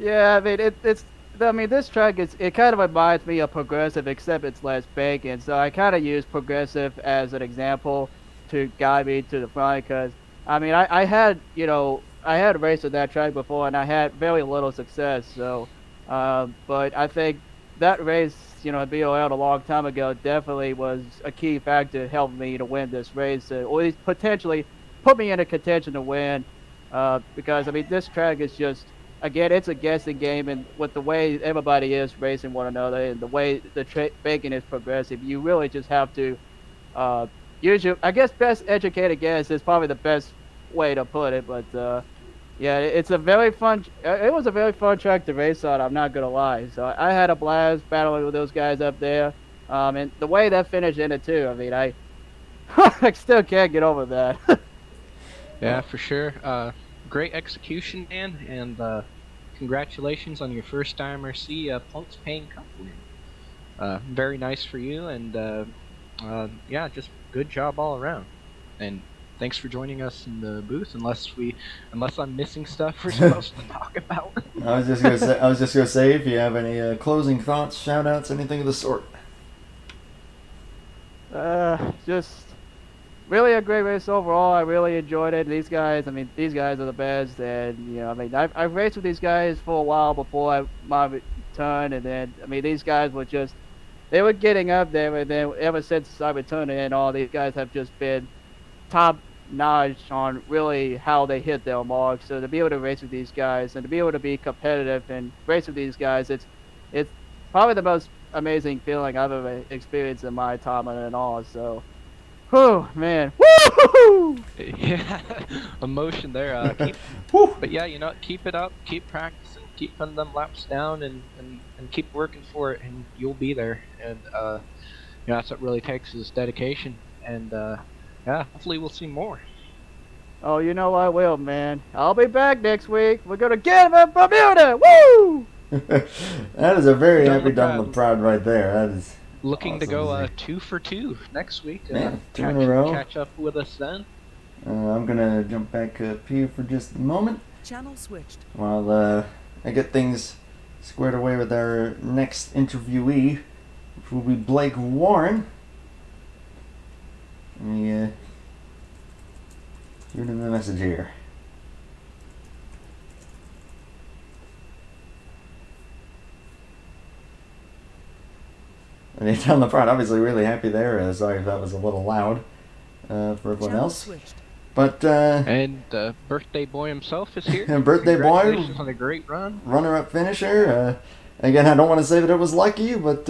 Yeah, I mean, this track it kind of reminds me of Progressive, except it's less bacon. So I kind of use Progressive as an example to guide me to the front because, I mean, I had raced at that track before and I had very little success. So, but I think that race, at BOL a long time ago definitely was a key factor helping me to win this race, or at least potentially put me in a contention to win. Because I mean, this track is just, again, it's a guessing game, and with the way everybody is racing one another and the way the bacon is progressive, you really just have to use your, I guess, best educated guess is probably the best way to put it. But yeah, it's a very fun. It was a very fun track to race on. I'm not gonna lie. So I had a blast battling with those guys up there, and the way that finish ended too. I mean, I still can't get over that. Yeah, for sure. Great execution, man, and congratulations on your first IMRC points paying cup win. Very nice for you, and yeah, just good job all around. And thanks for joining us in the booth. Unless I'm missing stuff we're supposed to talk about. I was just gonna say if you have any closing thoughts, shout outs, anything of the sort. Just really a great race overall. I really enjoyed it. These guys, I mean, these guys are the best. And, you know, I mean, I've raced with these guys for a while before my return. And then, I mean, these guys were just, they were getting up there. And then ever since I returned and all, these guys have just been top notch on really how they hit their mark. So to be able to race with these guys and to be able to be competitive and race with these guys, it's probably the most amazing feeling I've ever experienced in my time and all. So, whew, man, woo! Yeah, emotion there. But yeah, you know, keep it up, keep practicing, keep putting them laps down, and keep working for it, and you'll be there. And you know, that's what really takes is dedication. And yeah, hopefully we'll see more. Oh, you know I will, man. I'll be back next week. We're gonna get him in Bermuda. Woo! That is a very happy Dunlop proud right there. That is looking awesome to go see. 2 for 2 next week. Yeah, 2 in a row. Catch up with us then. I'm gonna jump back up here for just a moment Channel switched. while I get things squared away with our next interviewee, which will be Blake Warren. Let me read him the message here. And he's on the front, obviously really happy there. Sorry if that was a little loud for everyone Channel else. switched. But And birthday boy himself is here. And birthday boy. Congratulations on a great run. runner-up finisher. Again, I don't want to say that it was lucky, but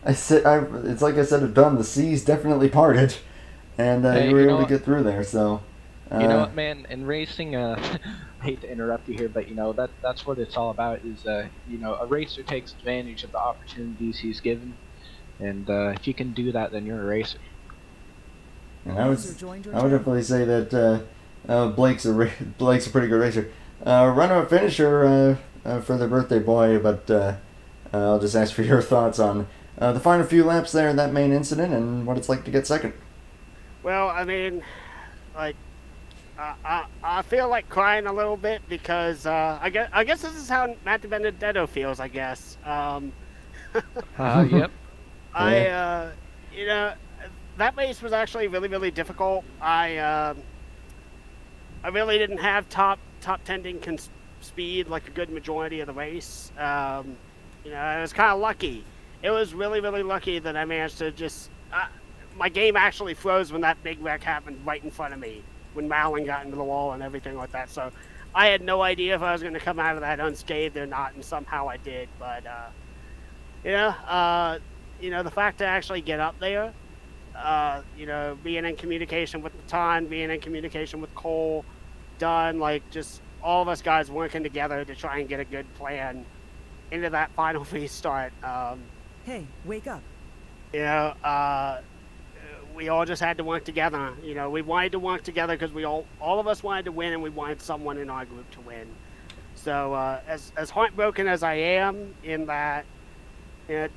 it's like I said, done. The seas definitely parted, and Hey, you were you know able to what? get through there. So, You know what, man? In racing, I hate to interrupt you here, but you know that's what it's all about. Is you know, a racer takes advantage of the opportunities he's given, and if you can do that, then you're a racer. and I would User joined your definitely channel. say that Blake's a pretty good racer. Runner-up finisher for the birthday boy, but I'll just ask for your thoughts on the final few laps there in that main incident and what it's like to get second. Well, I mean, like, I feel like crying a little bit because I guess this is how Matt Benedetto feels. I guess. Yep. You know, that race was actually really, really difficult. I really didn't have top tending speed like a good majority of the race. You know, I was kind of lucky. It was really, really lucky that I managed to just. My game actually froze when that big wreck happened right in front of me, when Malin got into the wall and everything like that. So I had no idea if I was going to come out of that unscathed or not, and somehow I did. But you know, the fact to actually get up there, you know, being in communication with Matan, being in communication with Cole, Dunn, like just all of us guys working together to try and get a good plan into that final restart. Hey, wake up. You know, we all just had to work together. You know, we wanted to work together because we all of us wanted to win, and we wanted someone in our group to win. So as heartbroken as I am in that, you know,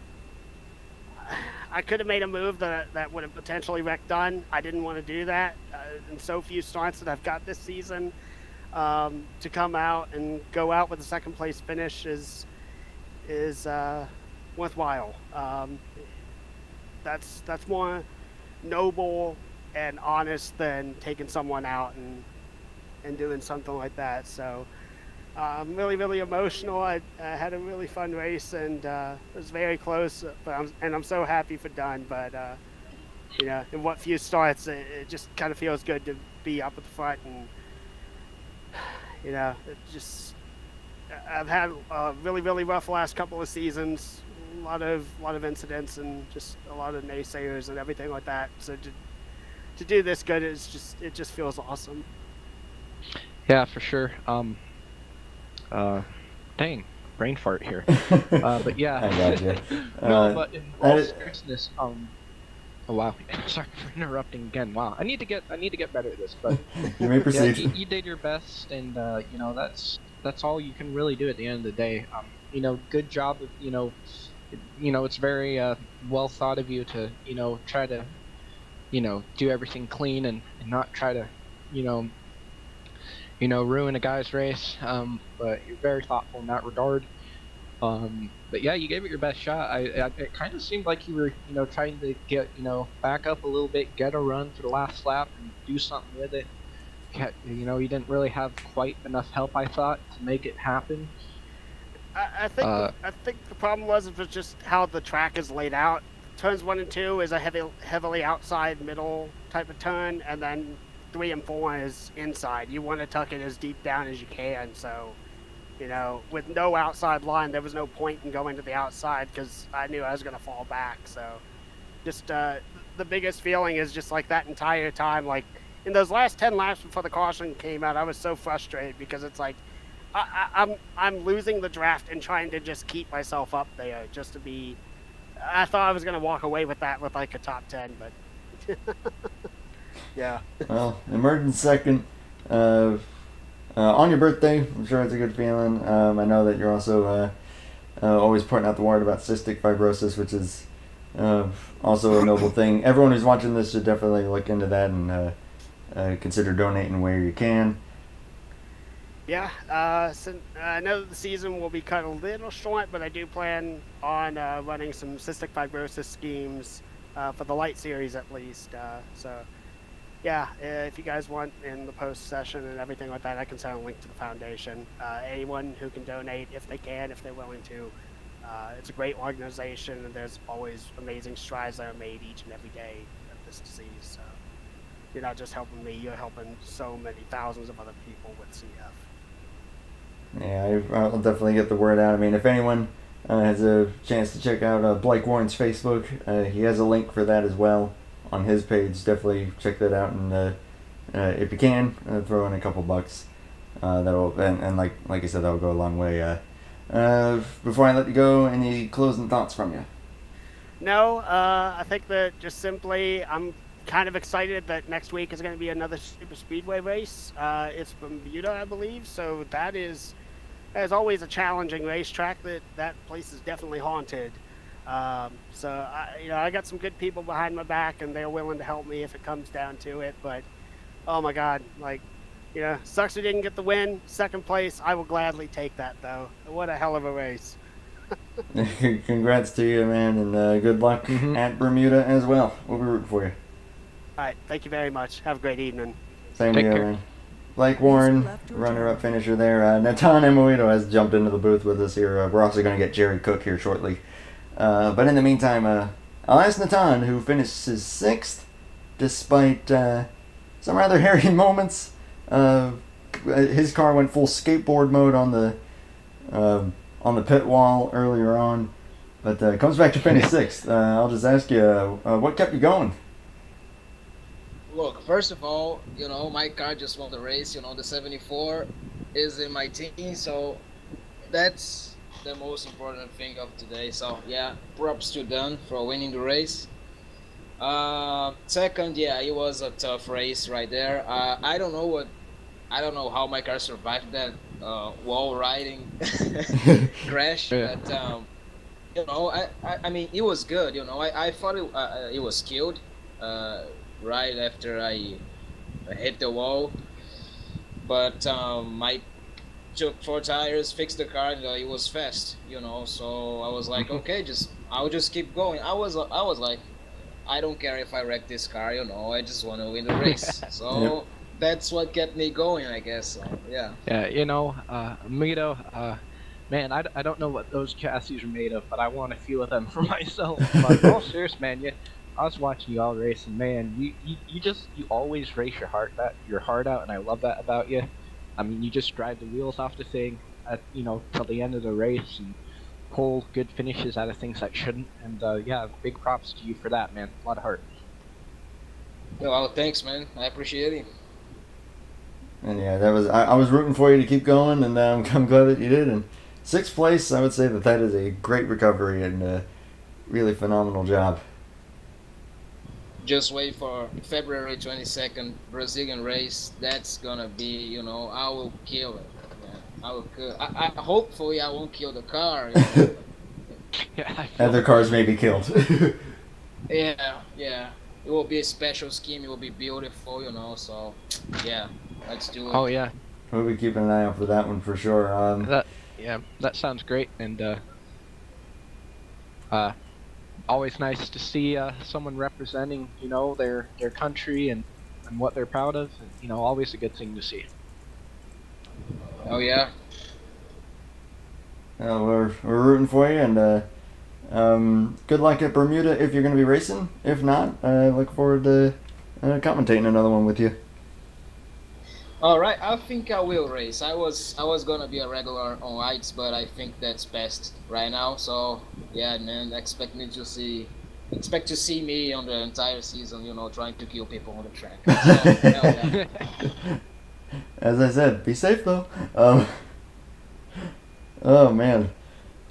I could have made a move that would have potentially wrecked Dunn. I didn't want to do that. In so few starts that I've got this season, to come out and go out with a second place finish is worthwhile. That's more noble and honest than taking someone out and doing something like that. So I'm really, really emotional. I had a really fun race, and it was very close. But I'm so happy for Dunn. But you know, in what few starts, it just kind of feels good to be up at the front, and you know, it just I've had a really, really rough last couple of seasons. A lot of incidents and just a lot of naysayers and everything like that. So to do this good is it just feels awesome. Yeah, for sure. Dang, brain fart here. But yeah. I got you. No, but in all that- seriousness, oh wow, sorry for interrupting again. Wow, I need to get better at this, but You may yeah, proceed. you did your best, and you know that's all you can really do at the end of the day. You know, good job. You know, it's very well thought of you to try to do everything clean and not try to ruin a guy's race. But you're very thoughtful in that regard. But yeah, you gave it your best shot. It kind of seemed like you were, trying to get, back up a little bit, get a run for the last lap, and do something with it. You didn't really have quite enough help, I thought, to make it happen. I think the problem was just how the track is laid out. Turns 1 and 2 is a heavily outside middle type of turn, and then 3 and 4 is inside. You want to tuck it as deep down as you can. So, with no outside line, there was no point in going to the outside because I knew I was going to fall back. So, just the biggest feeling is just like that entire time, like in those last 10 laps before the caution came out, I was so frustrated because it's like I'm losing the draft and trying to just keep myself up there just to be. I thought I was gonna walk away with that with like a top 10, but yeah. Well, emerging second on your birthday. I'm sure it's a good feeling. I know that you're also always pointing out the word about cystic fibrosis, which is also a noble thing. Everyone who's watching this should definitely look into that and consider donating where you can. Yeah, so I know the season will be cut a little short, but I do plan on running some cystic fibrosis schemes for the light series at least. So, yeah, if you guys want in the post session and everything like that, I can send a link to the foundation. Anyone who can donate, if they can, if they're willing to. It's a great organization, and there's always amazing strides that are made each and every day of this disease. So you're not just helping me, you're helping so many thousands of other people with CF. Yeah, I'll definitely get the word out. I mean, if anyone has a chance to check out Blake Warren's Facebook, he has a link for that as well on his page. Definitely check that out, and if you can, throw in a couple bucks. That'll and like I said, that'll go a long way. Before I let you go, any closing thoughts from you? No, I think that just simply I'm kind of excited that next week is going to be another SuperSpeedway race. It's Bermuda, I believe, so that is, as always, a challenging racetrack. That place is definitely haunted. So I got some good people behind my back, and they're willing to help me if it comes down to it. But oh my God, sucks we didn't get the win. Second place, I will gladly take that though. What a hell of a race. Congrats to you, man, and good luck at Bermuda as well. We'll be rooting for you. All right, thank you very much. Have a great evening. Same to you, man. Blake Warren, runner-up finisher there. Natan Emoito has jumped into the booth with us here. We're also going to get Jerry Cook here shortly. But in the meantime, I'll ask Natan, who finishes 6th, despite some rather hairy moments. His car went full skateboard mode on the pit wall earlier on, but comes back to finish 6th. I'll just ask you, what kept you going? Look, first of all, my car just won the race. The 74 is in my team, so that's the most important thing of today. So yeah, props to Dan for winning the race. Second, yeah, it was a tough race right there. I don't know how my car survived that wall riding crash. Yeah. But I mean, it was good. I thought it was killed. Right after I hit the wall, but I took 4 tires, fixed the car, and it was fast, so I was like, okay, I'll just keep going. I was like, I don't care if I wreck this car, I just want to win the race. So that's what kept me going, I guess. So, yeah. Yeah, Mito, man, I don't know what those chassis are made of, but I want a few of them for myself. But all serious, man, I was watching you all race, and man, you always race your heart out, and I love that about you. I mean, you just drive the wheels off the thing, till the end of the race, and pull good finishes out of things that shouldn't. And yeah, big props to you for that, man. A lot of heart. Well, thanks, man. I appreciate it. And yeah, that was I was rooting for you to keep going, and I'm glad that you did. And 6th place, I would say that is a great recovery and a really phenomenal job. Just wait for February 22nd Brazilian race. That's gonna be, I will kill it. Yeah, I will kill. Hopefully I won't kill the car. Yeah, Other cars may be killed. Yeah. It will be a special scheme. It will be beautiful, So, yeah, let's do it. Oh yeah. We'll be keeping an eye out for that one for sure. That sounds great. And Always nice to see someone representing, their country and what they're proud of. Always a good thing to see. Oh yeah. We're rooting for you, and good luck at Bermuda if you're going to be racing. If not, look forward to commentating another one with you. All right, I think I will race. I was gonna be a regular on lights, but I think that's best right now. So yeah, man, expect to see me on the entire season. Trying to kill people on the track. So, hell yeah. As I said, be safe though. Oh man,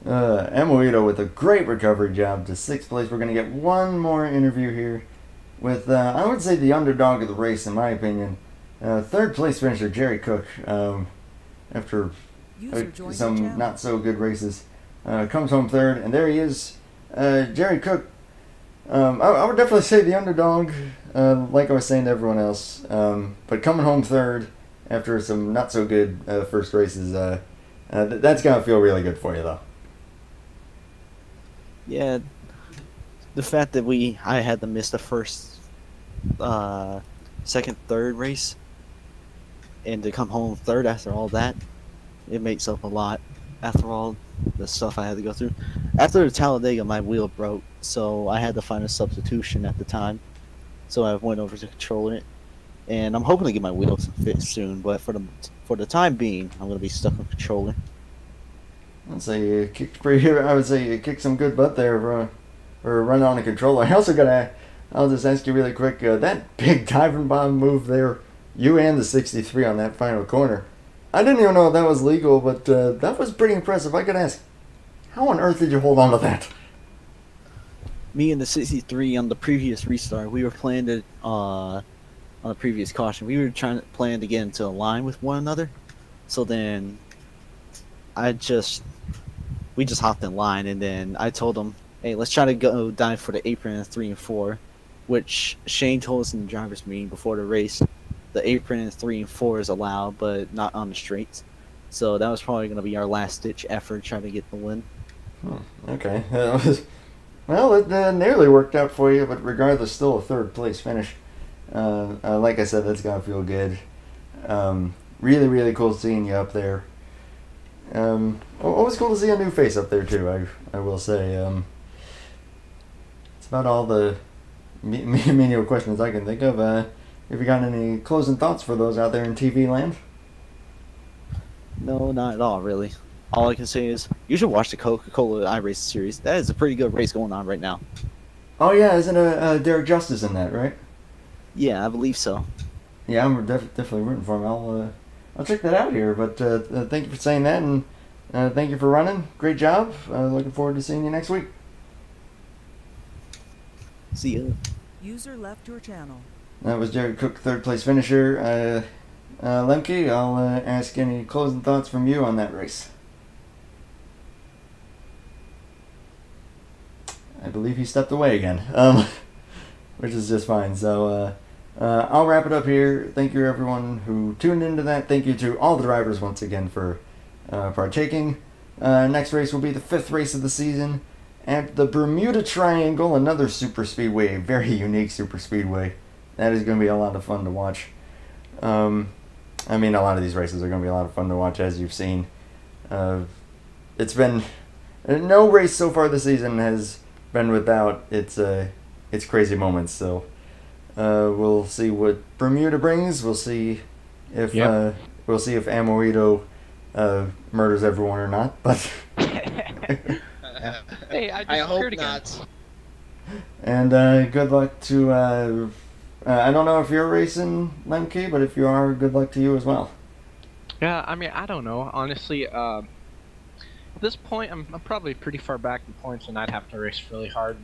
Amoito with a great recovery job to 6th place. We're gonna get one more interview here with I would say the underdog of the race in my opinion. 3rd place finisher Jerry Cook, after some not so good races, comes home 3rd, and there he is, Jerry Cook. I would definitely say the underdog, like I was saying to everyone else, but coming home 3rd after some not so good first races, that's gonna feel really good for you though. Yeah, the fact that I had to miss the first, second, third race, and to come home 3rd after all that, it makes up a lot after all the stuff I had to go through. After the Talladega, my wheel broke, so I had to find a substitution at the time. So I went over to controlling it, and I'm hoping to get my wheels fixed soon. But for the time being, I'm gonna be stuck on controller. I'd say you kicked I would say you kicked some good butt there for running on a controller. I'll just ask you really quick, that big diving bomb move there, you and the 63 on that final corner. I didn't even know if that was legal, but that was pretty impressive. I could ask, how on earth did you hold on to that? Me and the 63 on the previous restart, we were playing to, on the previous caution, we were planning to get into a line with one another. So then we just hopped in line, and then I told him, hey, let's try to go dive for the apron in 3 and 4, which Shane told us in the driver's meeting before the race. The apron in 3 and 4 is allowed, but not on the straights. So that was probably going to be our last-ditch effort trying to get the win. Okay. Well, it nearly worked out for you, but regardless, still a 3rd place finish. Like I said, that's going to feel good. Really, really cool seeing you up there. Always cool to see a new face up there, too, I will say. It's about all the menial questions I can think of. Have you got any closing thoughts for those out there in TV land? No, not at all, really. All I can say is, you should watch the Coca-Cola iRace series. That is a pretty good race going on right now. Oh yeah, isn't Derek Justice in that, right? Yeah, I believe so. Yeah, I'm definitely rooting for him. I'll check that out here, but thank you for saying that, and thank you for running. Great job. Looking forward to seeing you next week. See ya. User left your channel. That was Jared Cook, 3rd place finisher. Lemke, I'll ask any closing thoughts from you on that race. I believe he stepped away again, which is just fine. So I'll wrap it up here. Thank you everyone who tuned into that. Thank you to all the drivers once again for partaking. Next race will be the 5th race of the season at the Bermuda Triangle, another SuperSpeedway, a very unique SuperSpeedway. That is going to be a lot of fun to watch. I mean, a lot of these races are going to be a lot of fun to watch, as you've seen. It's been... No race so far this season has been without its crazy moments, so we'll see what Bermuda brings. We'll see if Amoito murders everyone or not, but... Hey, I hope again. not. And good luck to... I don't know if you're racing, Lemke, but if you are, good luck to you as well. Yeah, I mean, I don't know. Honestly, at this point, I'm probably pretty far back in points, and I'd have to race really hard.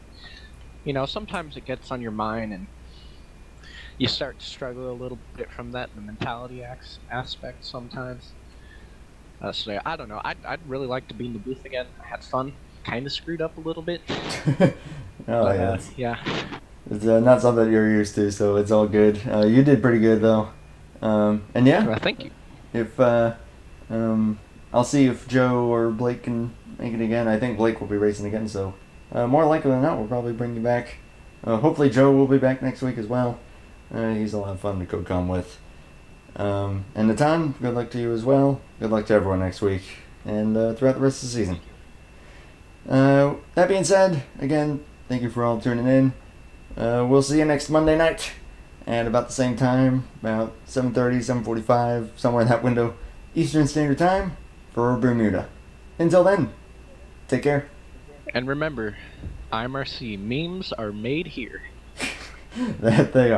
Sometimes it gets on your mind, and you start to struggle a little bit from that, the mentality aspect sometimes. So yeah, I don't know. I'd really like to be in the booth again. I had fun. Kind of screwed up a little bit. Yeah. Yeah. It's not something you're used to, so it's all good. You did pretty good, though. And yeah. Well, thank you. If I'll see if Joe or Blake can make it again. I think Blake will be racing again, so more likely than not, we'll probably bring you back. Hopefully Joe will be back next week as well. He's a lot of fun to co-com with. And Natan, good luck to you as well. Good luck to everyone next week and throughout the rest of the season. That being said, again, thank you for all tuning in. We'll see you next Monday night at about the same time, about 7:30, 7:45, somewhere in that window, Eastern Standard Time for Bermuda. Until then, take care. And remember, IMRC memes are made here. That they are.